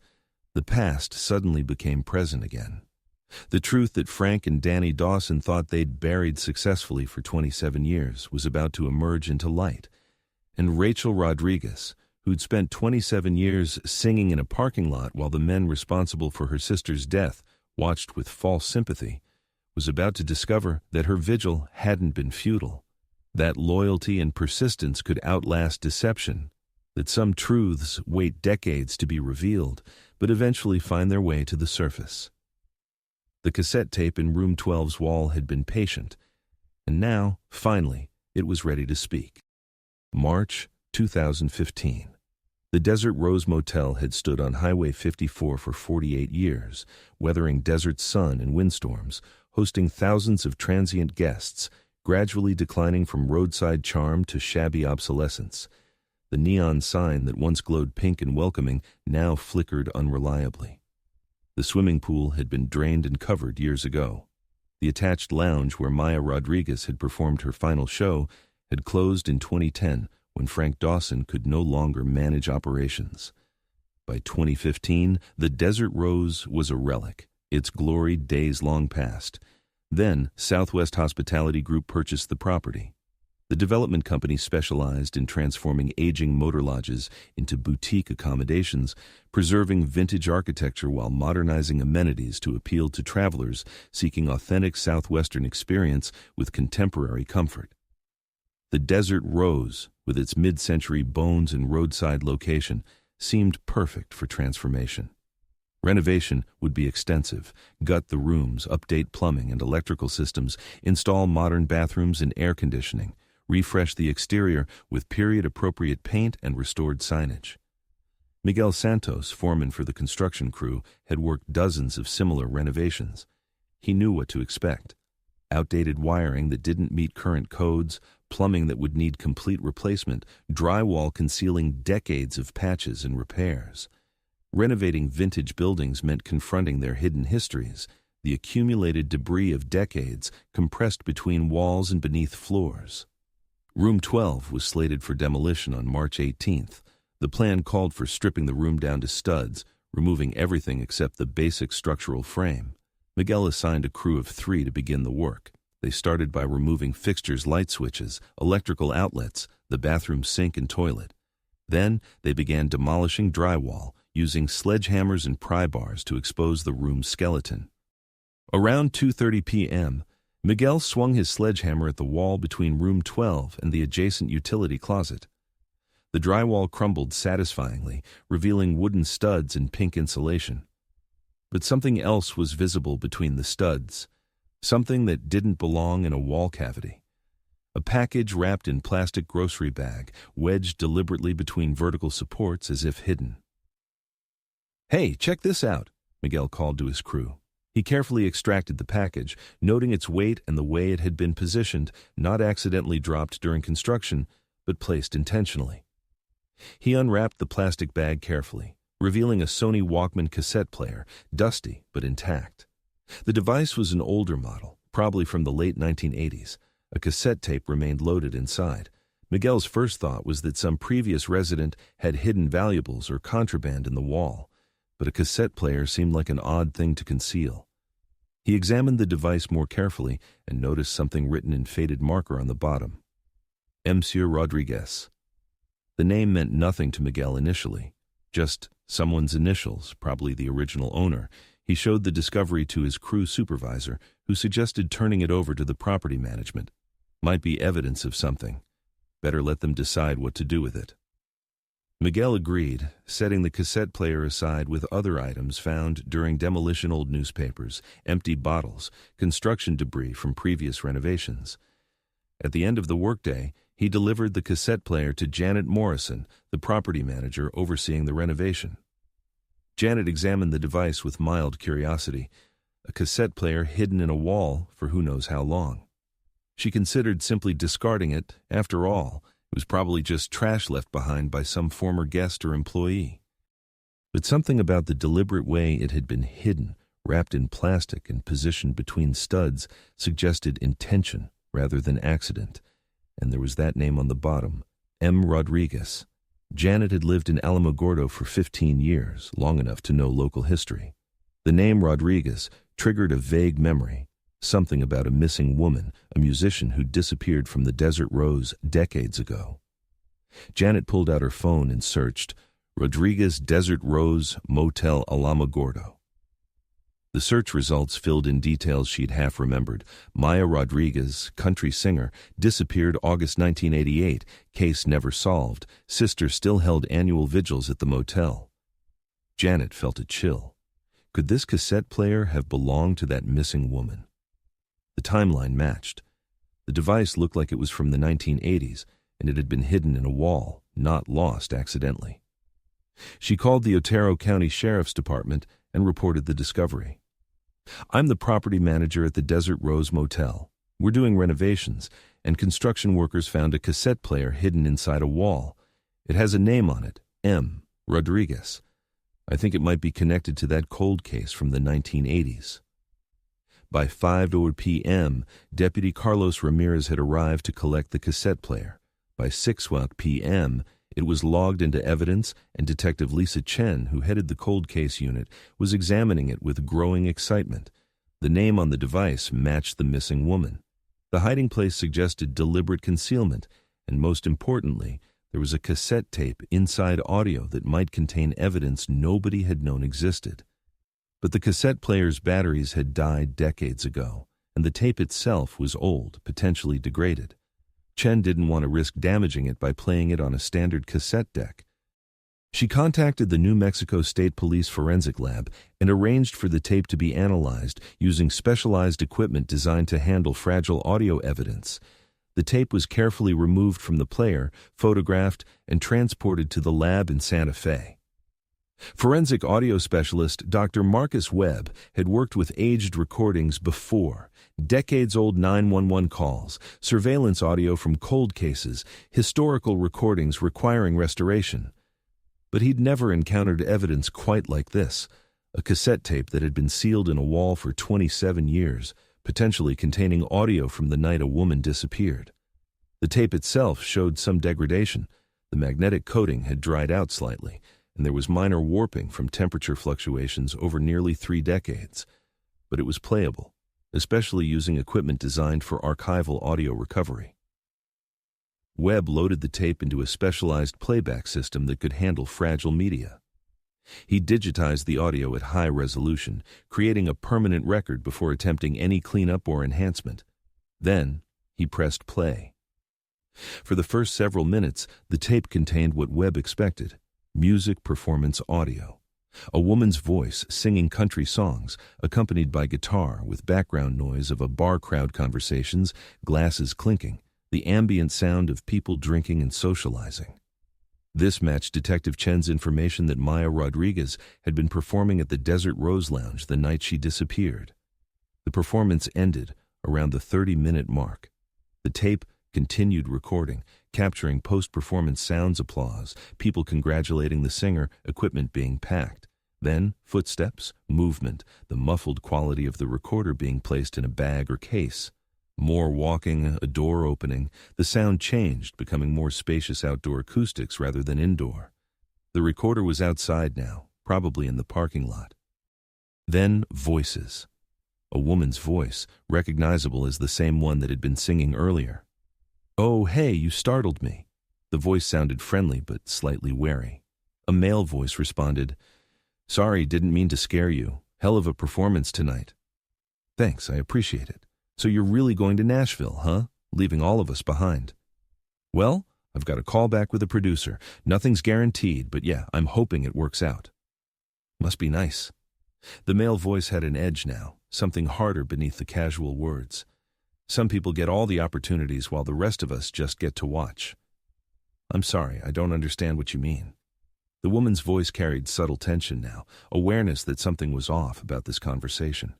the past suddenly became present again. The truth that Frank and Danny Dawson thought they'd buried successfully for 27 years was about to emerge into light. And Rachel Rodriguez, who'd spent 27 years singing in a parking lot while the men responsible for her sister's death watched with false sympathy, was about to discover that her vigil hadn't been futile, that loyalty and persistence could outlast deception, that some truths wait decades to be revealed, but eventually find their way to the surface. The cassette tape in room 12's wall had been patient, and now, finally, it was ready to speak. March 2015. The Desert Rose Motel had stood on Highway 54 for 48 years, weathering desert sun and windstorms, hosting thousands of transient guests, gradually declining from roadside charm to shabby obsolescence. The neon sign that once glowed pink and welcoming now flickered unreliably. The swimming pool had been drained and covered years ago. The attached lounge where Maya Rodriguez had performed her final show had closed in 2010 when Frank Dawson could no longer manage operations. By 2015, the Desert Rose was a relic, its glory days long past. Then, Southwest Hospitality Group purchased the property. The development company specialized in transforming aging motor lodges into boutique accommodations, preserving vintage architecture while modernizing amenities to appeal to travelers seeking authentic Southwestern experience with contemporary comfort. The Desert Rose, with its mid-century bones and roadside location, seemed perfect for transformation. Renovation would be extensive: gut the rooms, update plumbing and electrical systems, install modern bathrooms and air conditioning, refresh the exterior with period-appropriate paint and restored signage. Miguel Santos, foreman for the construction crew, had worked dozens of similar renovations. He knew what to expect: outdated wiring that didn't meet current codes, plumbing that would need complete replacement, drywall concealing decades of patches and repairs. Renovating vintage buildings meant confronting their hidden histories, the accumulated debris of decades compressed between walls and beneath floors. Room 12 was slated for demolition on March 18th. The plan called for stripping the room down to studs, removing everything except the basic structural frame. Miguel assigned a crew of 3 to begin the work. They started by removing fixtures, light switches, electrical outlets, the bathroom sink and toilet. Then they began demolishing drywall, using sledgehammers and pry bars to expose the room's skeleton. Around 2:30 p.m., Miguel swung his sledgehammer at the wall between room 12 and the adjacent utility closet. The drywall crumbled satisfyingly, revealing wooden studs and pink insulation. But something else was visible between the studs, something that didn't belong in a wall cavity. A package wrapped in plastic grocery bag, wedged deliberately between vertical supports as if hidden. "Hey, check this out," Miguel called to his crew. He carefully extracted the package, noting its weight and the way it had been positioned, not accidentally dropped during construction, but placed intentionally. He unwrapped the plastic bag carefully, revealing a Sony Walkman cassette player, dusty but intact. The device was an older model, probably from the late 1980s. A cassette tape remained loaded inside. Miguel's first thought was that some previous resident had hidden valuables or contraband in the wall, but a cassette player seemed like an odd thing to conceal. He examined the device more carefully and noticed something written in faded marker on the bottom: Monsieur Rodriguez. The name meant nothing to Miguel initially, just someone's initials, probably the original owner. He showed the discovery to his crew supervisor, who suggested turning it over to the property management. Might be evidence of something. Better let them decide what to do with it. Miguel agreed, setting the cassette player aside with other items found during demolition: old newspapers, empty bottles, construction debris from previous renovations. At the end of the workday, he delivered the cassette player to Janet Morrison, the property manager overseeing the renovation. Janet examined the device with mild curiosity, a cassette player hidden in a wall for who knows how long. She considered simply discarding it. After all, it was probably just trash left behind by some former guest or employee. But something about the deliberate way it had been hidden, wrapped in plastic and positioned between studs, suggested intention rather than accident. And there was that name on the bottom: M. Rodriguez. Janet had lived in Alamogordo for 15 years, long enough to know local history. The name Rodriguez triggered a vague memory, something about a missing woman, a musician who disappeared from the Desert Rose decades ago. Janet pulled out her phone and searched Rodriguez Desert Rose Motel Alamogordo. The search results filled in details she'd half remembered. Maya Rodriguez, country singer, disappeared August 1988, case never solved, sister still held annual vigils at the motel. Janet felt a chill. Could this cassette player have belonged to that missing woman? The timeline matched. The device looked like it was from the 1980s, and it had been hidden in a wall, not lost accidentally. She called the Otero County Sheriff's Department and reported the discovery. "I'm the property manager at the Desert Rose Motel. We're doing renovations, and construction workers found a cassette player hidden inside a wall. It has a name on it, M. Rodriguez. I think it might be connected to that cold case from the 1980s. By 5:00 p.m., Deputy Carlos Ramirez had arrived to collect the cassette player. By 6:00 p.m., it was logged into evidence, and Detective Lisa Chen, who headed the cold case unit, was examining it with growing excitement. The name on the device matched the missing woman. The hiding place suggested deliberate concealment, and most importantly, there was a cassette tape inside audio that might contain evidence nobody had known existed. But the cassette player's batteries had died decades ago, and the tape itself was old, potentially degraded. Chen didn't want to risk damaging it by playing it on a standard cassette deck. She contacted the New Mexico State Police Forensic Lab and arranged for the tape to be analyzed using specialized equipment designed to handle fragile audio evidence. The tape was carefully removed from the player, photographed, and transported to the lab in Santa Fe. Forensic audio specialist Dr. Marcus Webb had worked with aged recordings before, decades-old 911 calls, surveillance audio from cold cases, historical recordings requiring restoration. But he'd never encountered evidence quite like this, a cassette tape that had been sealed in a wall for 27 years, potentially containing audio from the night a woman disappeared. The tape itself showed some degradation. The magnetic coating had dried out slightly, and there was minor warping from temperature fluctuations over nearly 3 decades. But it was playable, especially using equipment designed for archival audio recovery. Webb loaded the tape into a specialized playback system that could handle fragile media. He digitized the audio at high resolution, creating a permanent record before attempting any cleanup or enhancement. Then, he pressed play. For the first several minutes, the tape contained what Webb expected: music performance audio. A woman's voice singing country songs, accompanied by guitar with background noise of a bar crowd conversations, glasses clinking, the ambient sound of people drinking and socializing. This matched Detective Chen's information that Maya Rodriguez had been performing at the Desert Rose Lounge the night she disappeared. The performance ended around the 30-minute mark. The tape continued recording, capturing post-performance sounds, applause, people congratulating the singer, equipment being packed. Then, footsteps, movement, the muffled quality of the recorder being placed in a bag or case. More walking, a door opening. The sound changed, becoming more spacious outdoor acoustics rather than indoor. The recorder was outside now, probably in the parking lot. Then voices. A woman's voice, recognizable as the same one that had been singing earlier. "Oh, hey, you startled me." The voice sounded friendly but slightly wary. A male voice responded, "Sorry, didn't mean to scare you. Hell of a performance tonight." "Thanks, I appreciate it. So you're really going to Nashville, huh? Leaving all of us behind." "Well, I've got a call back with a producer. Nothing's guaranteed, but yeah, I'm hoping it works out." "Must be nice." The male voice had an edge now, something harder beneath the casual words. "Some people get all the opportunities while the rest of us just get to watch." "I'm sorry, I don't understand what you mean." The woman's voice carried subtle tension now, awareness that something was off about this conversation.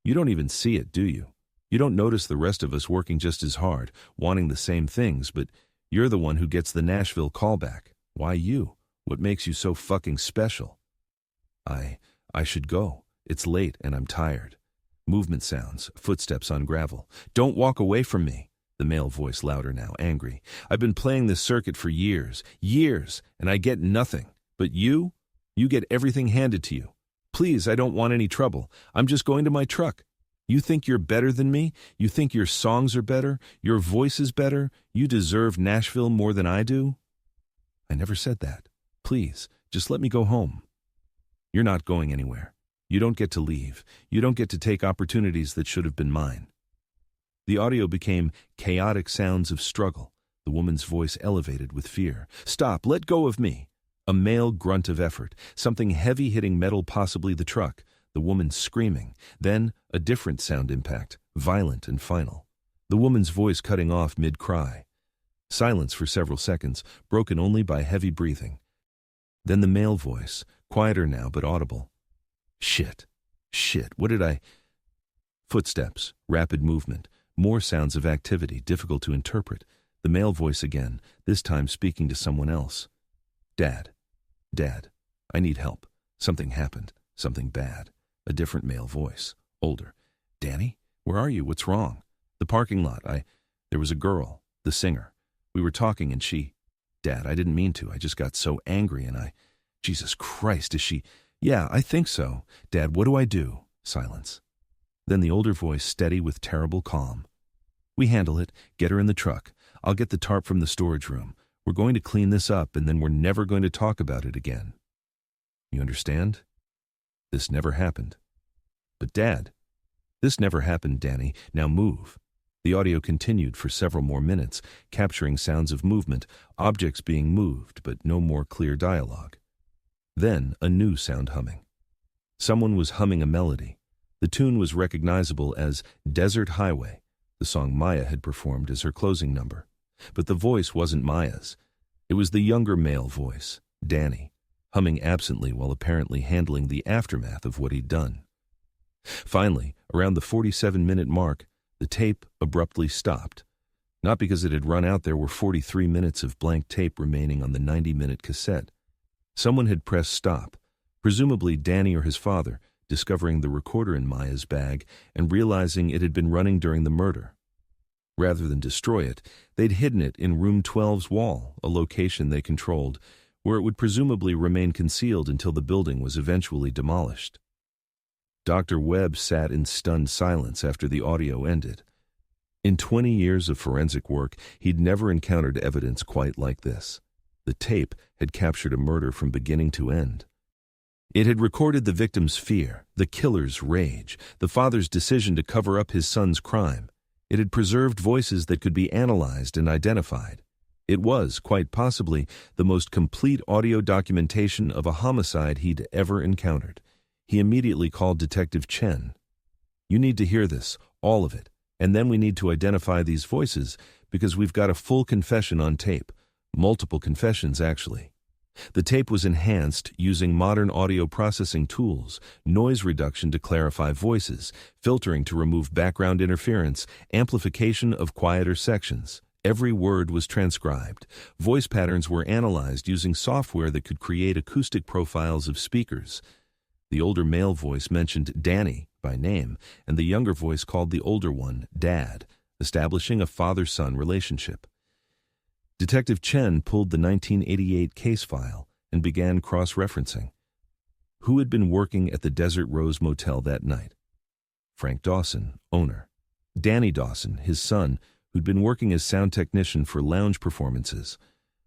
"You don't even see it, do you? You don't notice the rest of us working just as hard, wanting the same things, but you're the one who gets the Nashville callback. Why you? What makes you so fucking special?" I should go. It's late and I'm tired." Movement sounds, footsteps on gravel. "Don't walk away from me." The male voice louder now, angry. "I've been playing this circuit for years, and I get nothing. But you get everything handed to you. Please, I don't want any trouble. I'm just going to my truck. You think you're better than me? You think your songs are better? Your voice is better? You deserve Nashville more than I do?" "I never said that. Please, just let me go home." "You're not going anywhere. You don't get to leave. You don't get to take opportunities that should have been mine." The audio became chaotic sounds of struggle. The woman's voice elevated with fear. "Stop, let go of me." A male grunt of effort, something heavy hitting metal, possibly the truck. The woman screaming. Then a different sound impact, violent and final. The woman's voice cutting off mid-cry. Silence for several seconds, broken only by heavy breathing. Then the male voice, quieter now but audible. Shit, what did I... Footsteps, rapid movement, more sounds of activity, difficult to interpret. The male voice again, this time speaking to someone else. Dad, I need help. Something happened, something bad." A different male voice, older. "Danny, where are you? What's wrong?" "The parking lot. There was a girl, the singer. We were talking and she..." "Dad, I didn't mean to. I just got so angry and Jesus Christ, is she..." "Yeah, I think so. Dad, what do I do?" Silence. Then the older voice, steady with terrible calm. We handle it. Get her in the truck. I'll get the tarp from the storage room. We're going to clean this up, and then we're never going to talk about it again. You understand? This never happened. But Dad, this never happened, Danny. Now move. The audio continued for several more minutes, capturing sounds of movement, objects being moved, but no more clear dialogue. Then a new sound humming. Someone was humming a melody. The tune was recognizable as Desert Highway, the song Maya had performed as her closing number. But the voice wasn't Maya's. It was the younger male voice, Danny, humming absently while apparently handling the aftermath of what he'd done. Finally, around the 47-minute mark, the tape abruptly stopped. Not because it had run out. There were 43 minutes of blank tape remaining on the 90-minute cassette. Someone had pressed stop, presumably Danny or his father, discovering the recorder in Maya's bag and realizing it had been running during the murder. Rather than destroy it, they'd hidden it in room 12's wall, a location they controlled, where it would presumably remain concealed until the building was eventually demolished. Dr. Webb sat in stunned silence after the audio ended. In 20 years of forensic work, he'd never encountered evidence quite like this. The tape had captured a murder from beginning to end. It had recorded the victim's fear, the killer's rage, the father's decision to cover up his son's crime. It had preserved voices that could be analyzed and identified. It was, quite possibly, the most complete audio documentation of a homicide he'd ever encountered. He immediately called Detective Chen. "You need to hear this, all of it, and then we need to identify these voices because we've got a full confession on tape. Multiple confessions, actually." The tape was enhanced using modern audio processing tools, noise reduction to clarify voices, filtering to remove background interference, amplification of quieter sections. Every word was transcribed. Voice patterns were analyzed using software that could create acoustic profiles of speakers. The older male voice mentioned Danny by name, and the younger voice called the older one Dad, establishing a father-son relationship. Detective Chen pulled the 1988 case file and began cross-referencing. Who had been working at the Desert Rose Motel that night? Frank Dawson, owner. Danny Dawson, his son, who'd been working as sound technician for lounge performances.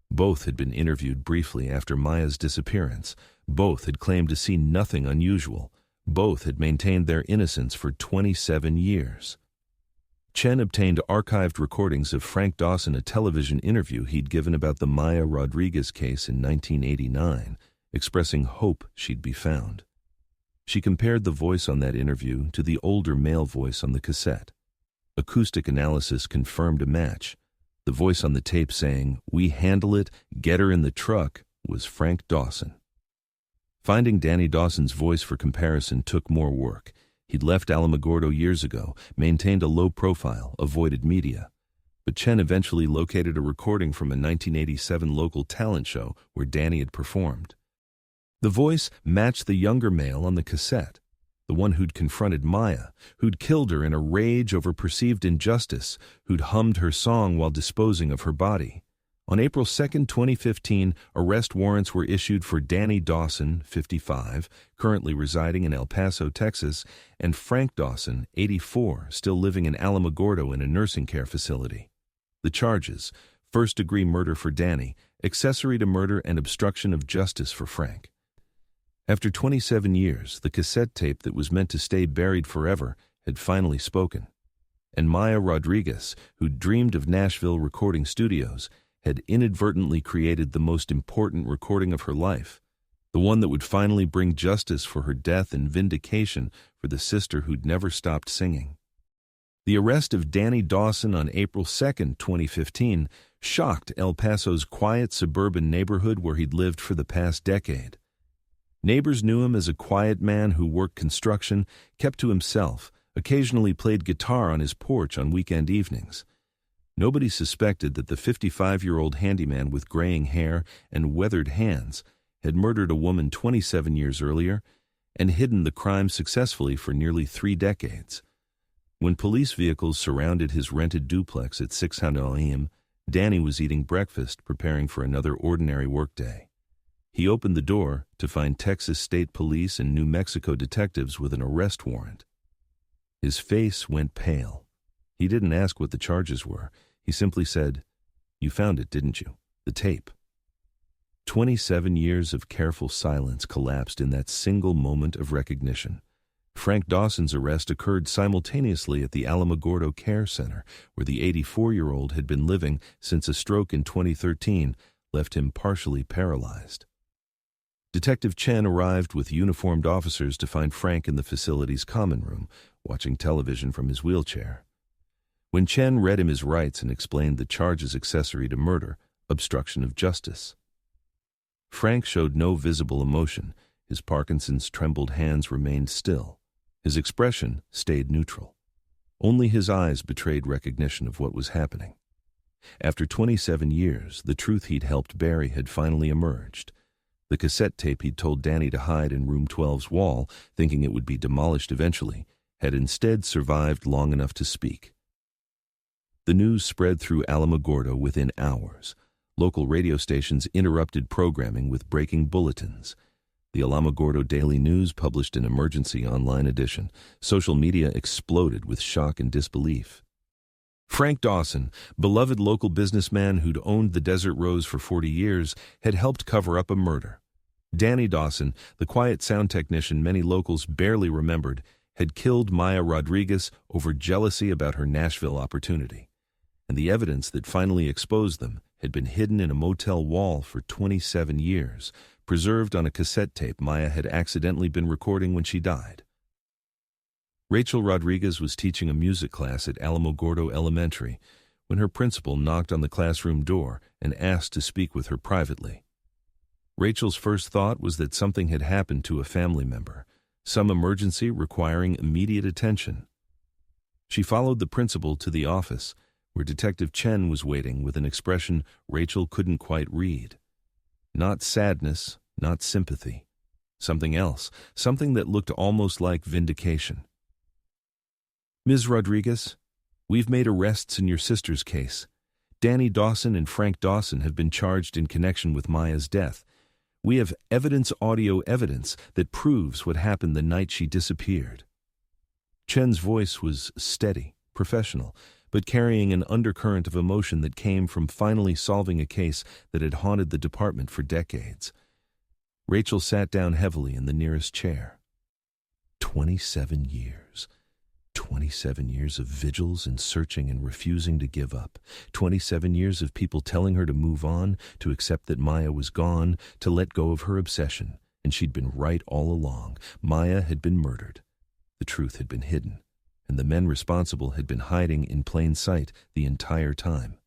Both had been interviewed briefly after Maya's disappearance. Both had claimed to see nothing unusual. Both had maintained their innocence for 27 years. Chen obtained archived recordings of Frank Dawson, a television interview he'd given about the Maya Rodriguez case in 1989, expressing hope she'd be found. She compared the voice on that interview to the older male voice on the cassette. Acoustic analysis confirmed a match. The voice on the tape saying, "We handle it, get her in the truck," was Frank Dawson. Finding Danny Dawson's voice for comparison took more work. He'd left Alamogordo years ago, maintained a low profile, avoided media. But Chen eventually located a recording from a 1987 local talent show where Danny had performed. The voice matched the younger male on the cassette, the one who'd confronted Maya, who'd killed her in a rage over perceived injustice, who'd hummed her song while disposing of her body. On April 2, 2015, arrest warrants were issued for Danny Dawson, 55, currently residing in El Paso, Texas, and Frank Dawson, 84, still living in Alamogordo in a nursing care facility. The charges: first-degree murder for Danny, accessory to murder and obstruction of justice for Frank. After 27 years, the cassette tape that was meant to stay buried forever had finally spoken. And Maya Rodriguez, who'd dreamed of Nashville recording studios, had inadvertently created the most important recording of her life, the one that would finally bring justice for her death and vindication for the sister who'd never stopped singing. The arrest of Danny Dawson on April 2, 2015, shocked El Paso's quiet suburban neighborhood where he'd lived for the past decade. Neighbors knew him as a quiet man who worked construction, kept to himself, occasionally played guitar on his porch on weekend evenings. Nobody suspected that the 55-year-old handyman with graying hair and weathered hands had murdered a woman 27 years earlier and hidden the crime successfully for nearly 3 decades. When police vehicles surrounded his rented duplex at 600 a.m., Danny was eating breakfast, preparing for another ordinary workday. He opened the door to find Texas State Police and New Mexico detectives with an arrest warrant. His face went pale. He didn't ask what the charges were. He simply said, "You found it, didn't you? The tape." 27 years of careful silence collapsed in that single moment of recognition. Frank Dawson's arrest occurred simultaneously at the Alamogordo Care Center, where the 84-year-old had been living since a stroke in 2013 left him partially paralyzed. Detective Chen arrived with uniformed officers to find Frank in the facility's common room, watching television from his wheelchair. When Chen read him his rights and explained the charges accessory to murder, obstruction of justice, Frank showed no visible emotion. His Parkinson's trembled hands remained still. His expression stayed neutral. Only his eyes betrayed recognition of what was happening. After 27 years, the truth he'd helped bury had finally emerged. The cassette tape he'd told Danny to hide in room 12's wall, thinking it would be demolished eventually, had instead survived long enough to speak. The news spread through Alamogordo within hours. Local radio stations interrupted programming with breaking bulletins. The Alamogordo Daily News published an emergency online edition. Social media exploded with shock and disbelief. Frank Dawson, beloved local businessman who'd owned the Desert Rose for 40 years, had helped cover up a murder. Danny Dawson, the quiet sound technician many locals barely remembered, had killed Maya Rodriguez over jealousy about her Nashville opportunity. And the evidence that finally exposed them had been hidden in a motel wall for 27 years, preserved on a cassette tape Maya had accidentally been recording when she died. Rachel Rodriguez was teaching a music class at Alamogordo Elementary when her principal knocked on the classroom door and asked to speak with her privately. Rachel's first thought was that something had happened to a family member, some emergency requiring immediate attention. She followed the principal to the office, where Detective Chen was waiting with an expression Rachel couldn't quite read. Not sadness, not sympathy. Something else, something that looked almost like vindication. "Ms. Rodriguez, we've made arrests in your sister's case. Danny Dawson and Frank Dawson have been charged in connection with Maya's death. We have audio evidence that proves what happened the night she disappeared." Chen's voice was steady, professional, but carrying an undercurrent of emotion that came from finally solving a case that had haunted the department for decades. Rachel sat down heavily in the nearest chair. 27 years. 27 years of vigils and searching and refusing to give up. 27 years of people telling her to move on, to accept that Maya was gone, to let go of her obsession. And she'd been right all along. Maya had been murdered. The truth had been hidden, and the men responsible had been hiding in plain sight the entire time.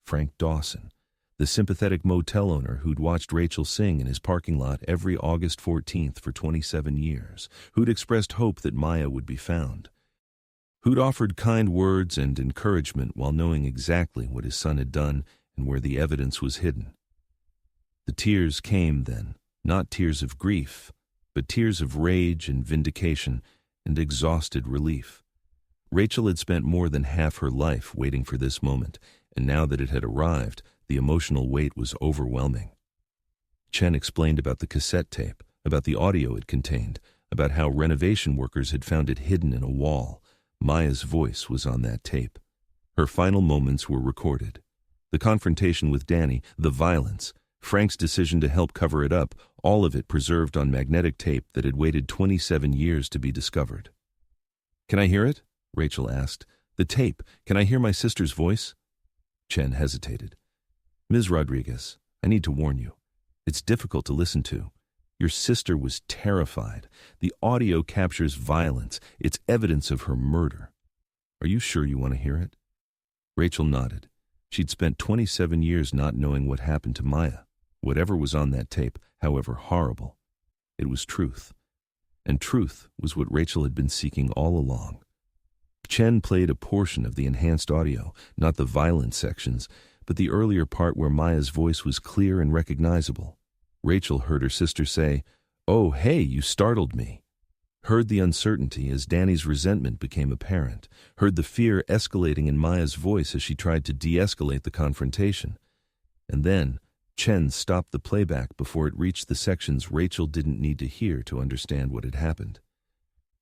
Frank Dawson, the sympathetic motel owner who'd watched Rachel sing in his parking lot every August 14th for 27 years, who'd expressed hope that Maya would be found, who'd offered kind words and encouragement while knowing exactly what his son had done and where the evidence was hidden. The tears came then, not tears of grief, but tears of rage and vindication and exhausted relief. Rachel had spent more than half her life waiting for this moment, and now that it had arrived, the emotional weight was overwhelming. Chen explained about the cassette tape, about the audio it contained, about how renovation workers had found it hidden in a wall. Maya's voice was on that tape. Her final moments were recorded. The confrontation with Danny, the violence, Frank's decision to help cover it up, all of it preserved on magnetic tape that had waited 27 years to be discovered. "Can I hear it?" Rachel asked. "The tape. Can I hear my sister's voice?" Chen hesitated. "Ms. Rodriguez, I need to warn you. It's difficult to listen to. Your sister was terrified. The audio captures violence. It's evidence of her murder. Are you sure you want to hear it?" Rachel nodded. She'd spent 27 years not knowing what happened to Maya. Whatever was on that tape, however horrible, it was truth. And truth was what Rachel had been seeking all along. Chen played a portion of the enhanced audio, not the violent sections, but the earlier part where Maya's voice was clear and recognizable. Rachel heard her sister say, "Oh, hey, you startled me." Heard the uncertainty as Danny's resentment became apparent. Heard the fear escalating in Maya's voice as she tried to de-escalate the confrontation. And then, Chen stopped the playback before it reached the sections Rachel didn't need to hear to understand what had happened.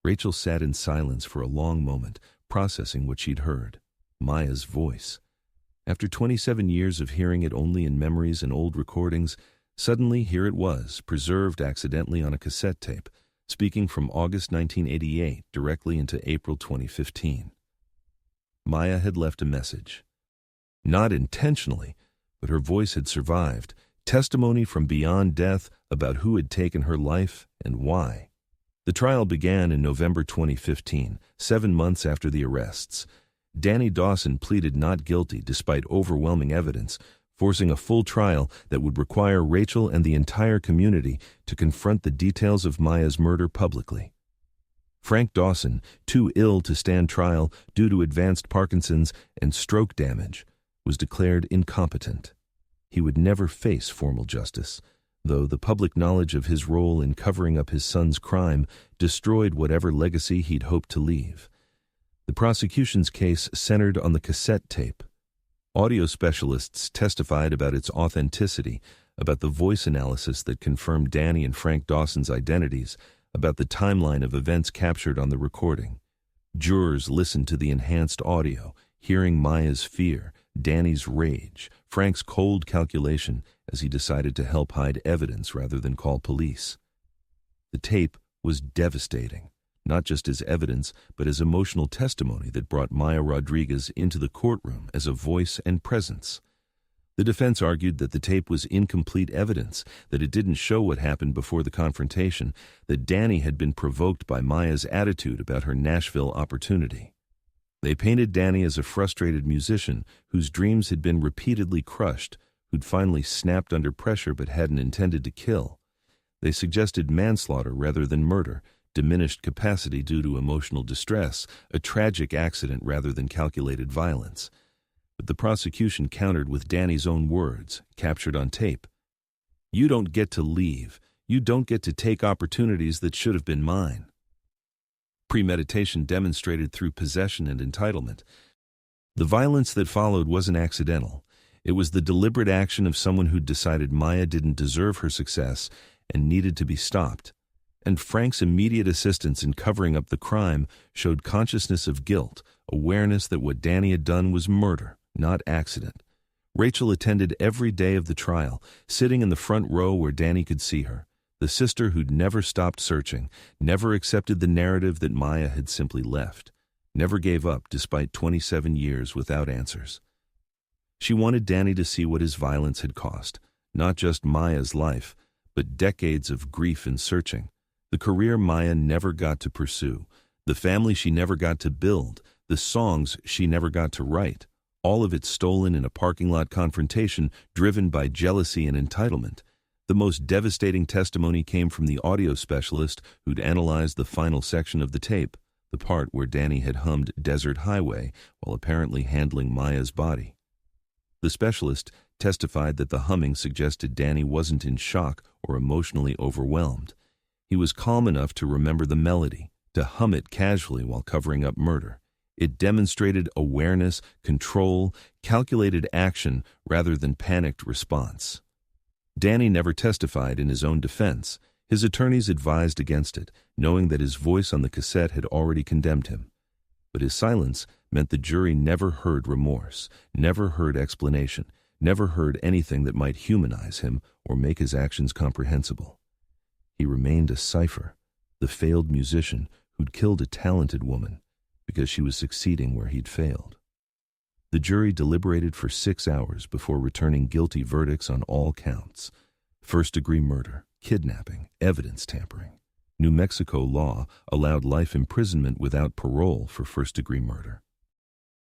Rachel sat in silence for a long moment, processing what she'd heard. Maya's voice. After 27 years of hearing it only in memories and old recordings, suddenly here it was, preserved accidentally on a cassette tape, speaking from August 1988 directly into April 2015. Maya had left a message. Not intentionally, but her voice had survived, testimony from beyond death about who had taken her life and why. The trial began in November 2015, 7 months after the arrests. Danny Dawson pleaded not guilty despite overwhelming evidence, forcing a full trial that would require Rachel and the entire community to confront the details of Maya's murder publicly. Frank Dawson, too ill to stand trial due to advanced Parkinson's and stroke damage, was declared incompetent. He would never face formal justice, though the public knowledge of his role in covering up his son's crime destroyed whatever legacy he'd hoped to leave. The prosecution's case centered on the cassette tape. Audio specialists testified about its authenticity, about the voice analysis that confirmed Danny and Frank Dawson's identities, about the timeline of events captured on the recording. Jurors listened to the enhanced audio, hearing Maya's fear, Danny's rage, Frank's cold calculation as he decided to help hide evidence rather than call police. The tape was devastating, not just as evidence, but as emotional testimony that brought Maya Rodriguez into the courtroom as a voice and presence. The defense argued that the tape was incomplete evidence, that it didn't show what happened before the confrontation, that Danny had been provoked by Maya's attitude about her Nashville opportunity. They painted Danny as a frustrated musician whose dreams had been repeatedly crushed, who'd finally snapped under pressure but hadn't intended to kill. They suggested manslaughter rather than murder, diminished capacity due to emotional distress, a tragic accident rather than calculated violence. But the prosecution countered with Danny's own words, captured on tape. "You don't get to leave. You don't get to take opportunities that should have been mine." Premeditation demonstrated through possession and entitlement. The violence that followed wasn't accidental. It was the deliberate action of someone who'd decided Maya didn't deserve her success and needed to be stopped. And Frank's immediate assistance in covering up the crime showed consciousness of guilt, awareness that what Danny had done was murder, not accident. Rachel attended every day of the trial, sitting in the front row where Danny could see her. The sister who'd never stopped searching, never accepted the narrative that Maya had simply left, never gave up despite 27 years without answers. She wanted Danny to see what his violence had cost, not just Maya's life, but decades of grief and searching, the career Maya never got to pursue, the family she never got to build, the songs she never got to write, all of it stolen in a parking lot confrontation driven by jealousy and entitlement. The most devastating testimony came from the audio specialist who'd analyzed the final section of the tape, the part where Danny had hummed Desert Highway while apparently handling Maya's body. The specialist testified that the humming suggested Danny wasn't in shock or emotionally overwhelmed. He was calm enough to remember the melody, to hum it casually while covering up murder. It demonstrated awareness, control, calculated action rather than panicked response. Danny never testified in his own defense. His attorneys advised against it, knowing that his voice on the cassette had already condemned him. But his silence meant the jury never heard remorse, never heard explanation, never heard anything that might humanize him or make his actions comprehensible. He remained a cipher, the failed musician who'd killed a talented woman because she was succeeding where he'd failed. The jury deliberated for 6 hours before returning guilty verdicts on all counts: first-degree murder, kidnapping, evidence tampering. New Mexico law allowed life imprisonment without parole for first-degree murder.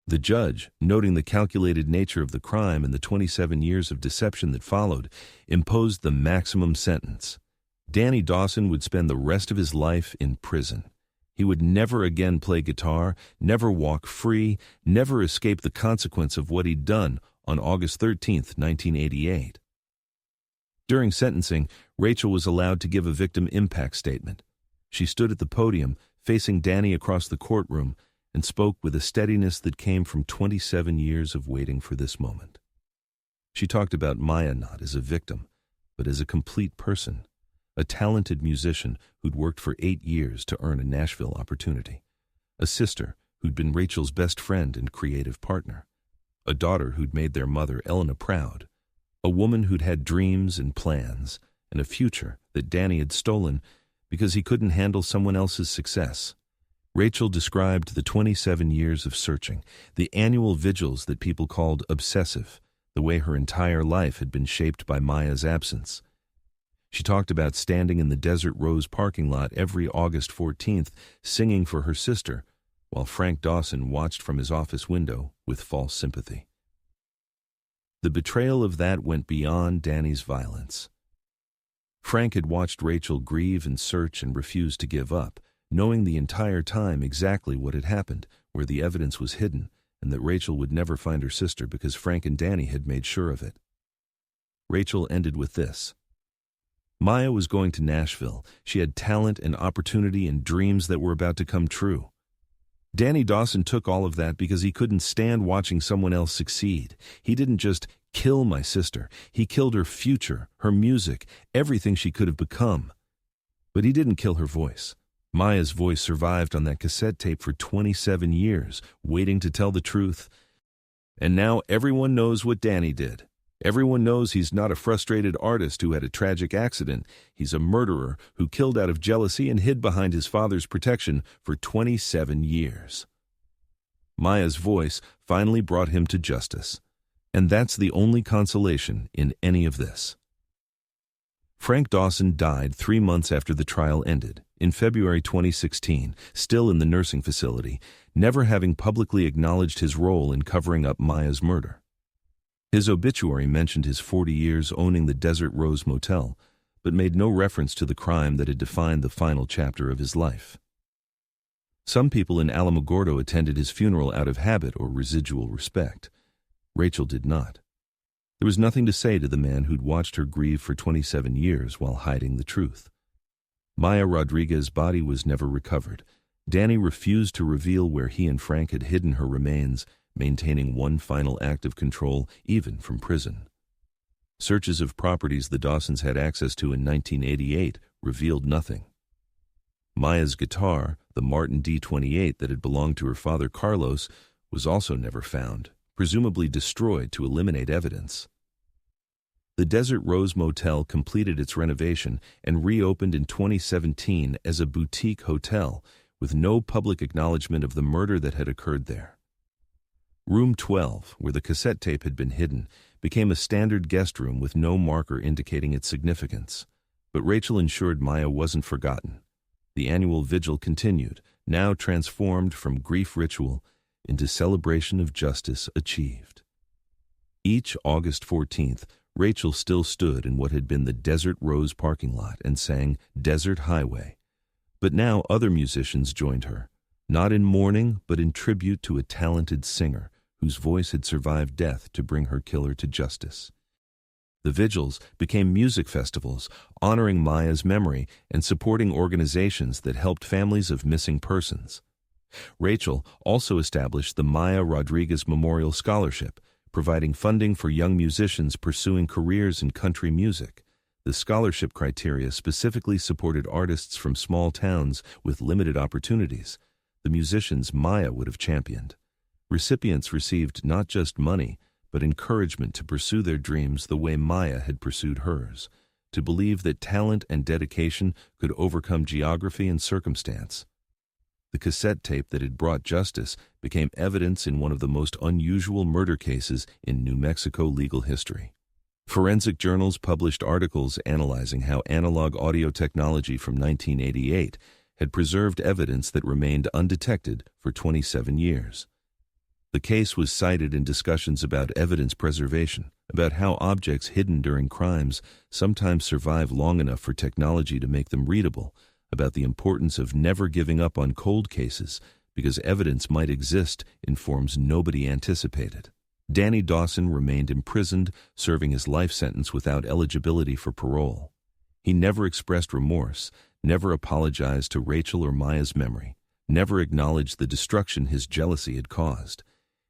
The judge, noting the calculated nature of the crime and the 27 years of deception that followed, imposed the maximum sentence. Danny Dawson would spend the rest of his life in prison. He would never again play guitar, never walk free, never escape the consequence of what he'd done on August 13, 1988. During sentencing, Rachel was allowed to give a victim impact statement. She stood at the podium, facing Danny across the courtroom, and spoke with a steadiness that came from 27 years of waiting for this moment. She talked about Maya not as a victim, but as a complete person, a talented musician who'd worked for 8 years to earn a Nashville opportunity, a sister who'd been Rachel's best friend and creative partner, a daughter who'd made their mother, Elena, proud, a woman who'd had dreams and plans, and a future that Danny had stolen because he couldn't handle someone else's success. Rachel described the 27 years of searching, the annual vigils that people called obsessive, the way her entire life had been shaped by Maya's absence. She talked about standing in the Desert Rose parking lot every August 14th, singing for her sister, while Frank Dawson watched from his office window with false sympathy. The betrayal of that went beyond Danny's violence. Frank had watched Rachel grieve and search and refuse to give up, knowing the entire time exactly what had happened, where the evidence was hidden, and that Rachel would never find her sister because Frank and Danny had made sure of it. Rachel ended with this. Maya was going to Nashville. She had talent and opportunity and dreams that were about to come true. Danny Dawson took all of that because he couldn't stand watching someone else succeed. He didn't just kill my sister. He killed her future, her music, everything she could have become. But he didn't kill her voice. Maya's voice survived on that cassette tape for 27 years, waiting to tell the truth. And now everyone knows what Danny did. Everyone knows he's not a frustrated artist who had a tragic accident. He's a murderer who killed out of jealousy and hid behind his father's protection for 27 years. Maya's voice finally brought him to justice. And that's the only consolation in any of this. Frank Dawson died 3 months after the trial ended, in February 2016, still in the nursing facility, never having publicly acknowledged his role in covering up Maya's murder. His obituary mentioned his 40 years owning the Desert Rose Motel, but made no reference to the crime that had defined the final chapter of his life. Some people in Alamogordo attended his funeral out of habit or residual respect. Rachel did not. There was nothing to say to the man who'd watched her grieve for 27 years while hiding the truth. Maya Rodriguez's body was never recovered. Danny refused to reveal where he and Frank had hidden her remains, maintaining one final act of control, even from prison. Searches of properties the Dawsons had access to in 1988 revealed nothing. Maya's guitar, the Martin D28 that had belonged to her father Carlos, was also never found, presumably destroyed to eliminate evidence. The Desert Rose Motel completed its renovation and reopened in 2017 as a boutique hotel, with no public acknowledgement of the murder that had occurred there. Room 12, where the cassette tape had been hidden, became a standard guest room with no marker indicating its significance. But Rachel ensured Maya wasn't forgotten. The annual vigil continued, now transformed from grief ritual into celebration of justice achieved. Each August 14th, Rachel still stood in what had been the Desert Rose parking lot and sang Desert Highway. But now other musicians joined her, not in mourning but in tribute to a talented singer whose voice had survived death to bring her killer to justice. The vigils became music festivals, honoring Maya's memory and supporting organizations that helped families of missing persons. Rachel also established the Maya Rodriguez Memorial Scholarship, providing funding for young musicians pursuing careers in country music. The scholarship criteria specifically supported artists from small towns with limited opportunities, the musicians Maya would have championed. Recipients received not just money, but encouragement to pursue their dreams the way Maya had pursued hers, to believe that talent and dedication could overcome geography and circumstance. The cassette tape that had brought justice became evidence in one of the most unusual murder cases in New Mexico legal history. Forensic journals published articles analyzing how analog audio technology from 1988 had preserved evidence that remained undetected for 27 years. The case was cited in discussions about evidence preservation, about how objects hidden during crimes sometimes survive long enough for technology to make them readable, about the importance of never giving up on cold cases because evidence might exist in forms nobody anticipated. Danny Dawson remained imprisoned, serving his life sentence without eligibility for parole. He never expressed remorse, never apologized to Rachel or Maya's memory, never acknowledged the destruction his jealousy had caused.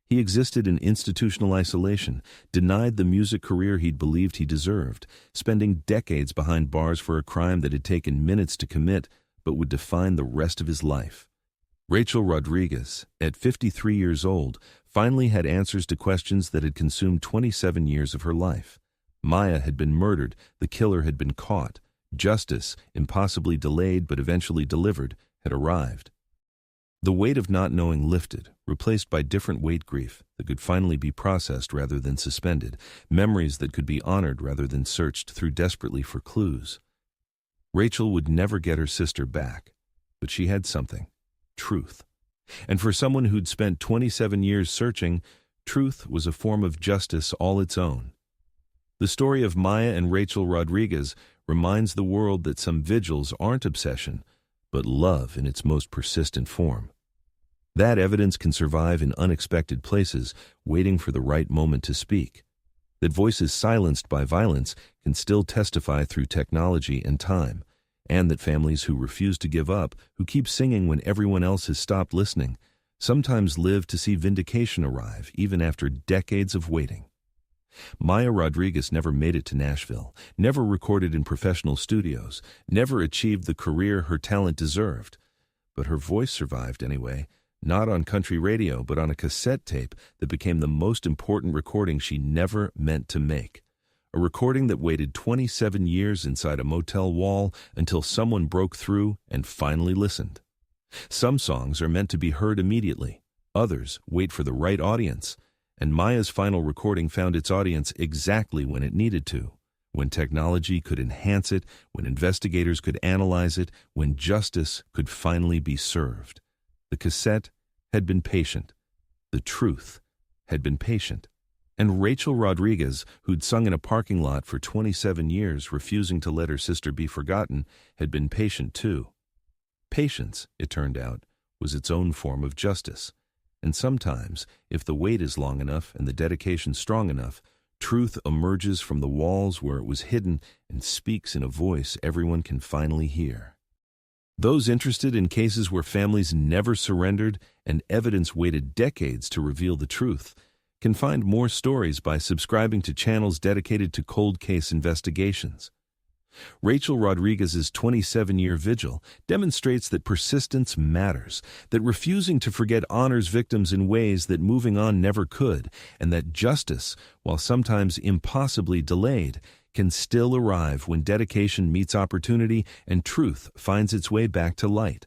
He existed in institutional isolation, denied the music career he'd believed he deserved, spending decades behind bars for a crime that had taken minutes to commit but would define the rest of his life. Rachel Rodriguez, at 53 years old, finally had answers to questions that had consumed 27 years of her life. Maya had been murdered, the killer had been caught, justice, impossibly delayed but eventually delivered, had arrived. The weight of not knowing lifted, replaced by different weight grief that could finally be processed rather than suspended, memories that could be honored rather than searched through desperately for clues. Rachel would never get her sister back, but she had something. Truth. And for someone who'd spent 27 years searching, truth was a form of justice all its own. The story of Maya and Rachel Rodriguez reminds the world that some vigils aren't obsession, but love in its most persistent form. That evidence can survive in unexpected places, waiting for the right moment to speak. That voices silenced by violence can still testify through technology and time. And that families who refuse to give up, who keep singing when everyone else has stopped listening, sometimes live to see vindication arrive even after decades of waiting. Maya Rodriguez never made it to Nashville, never recorded in professional studios, never achieved the career her talent deserved. But her voice survived anyway, not on country radio, but on a cassette tape that became the most important recording she never meant to make. A recording that waited 27 years inside a motel wall until someone broke through and finally listened. Some songs are meant to be heard immediately. Others wait for the right audience. And Maya's final recording found its audience exactly when it needed to. When technology could enhance it, when investigators could analyze it, when justice could finally be served. The cassette had been patient. The truth had been patient. And Rachel Rodriguez, who'd sung in a parking lot for 27 years, refusing to let her sister be forgotten, had been patient too. Patience, it turned out, was its own form of justice. And sometimes, if the wait is long enough and the dedication strong enough, truth emerges from the walls where it was hidden and speaks in a voice everyone can finally hear. Those interested in cases where families never surrendered and evidence waited decades to reveal the truth can find more stories by subscribing to channels dedicated to cold case investigations. Rachel Rodriguez's 27-year vigil demonstrates that persistence matters, that refusing to forget honors victims in ways that moving on never could, and that justice, while sometimes impossibly delayed, can still arrive when dedication meets opportunity and truth finds its way back to light.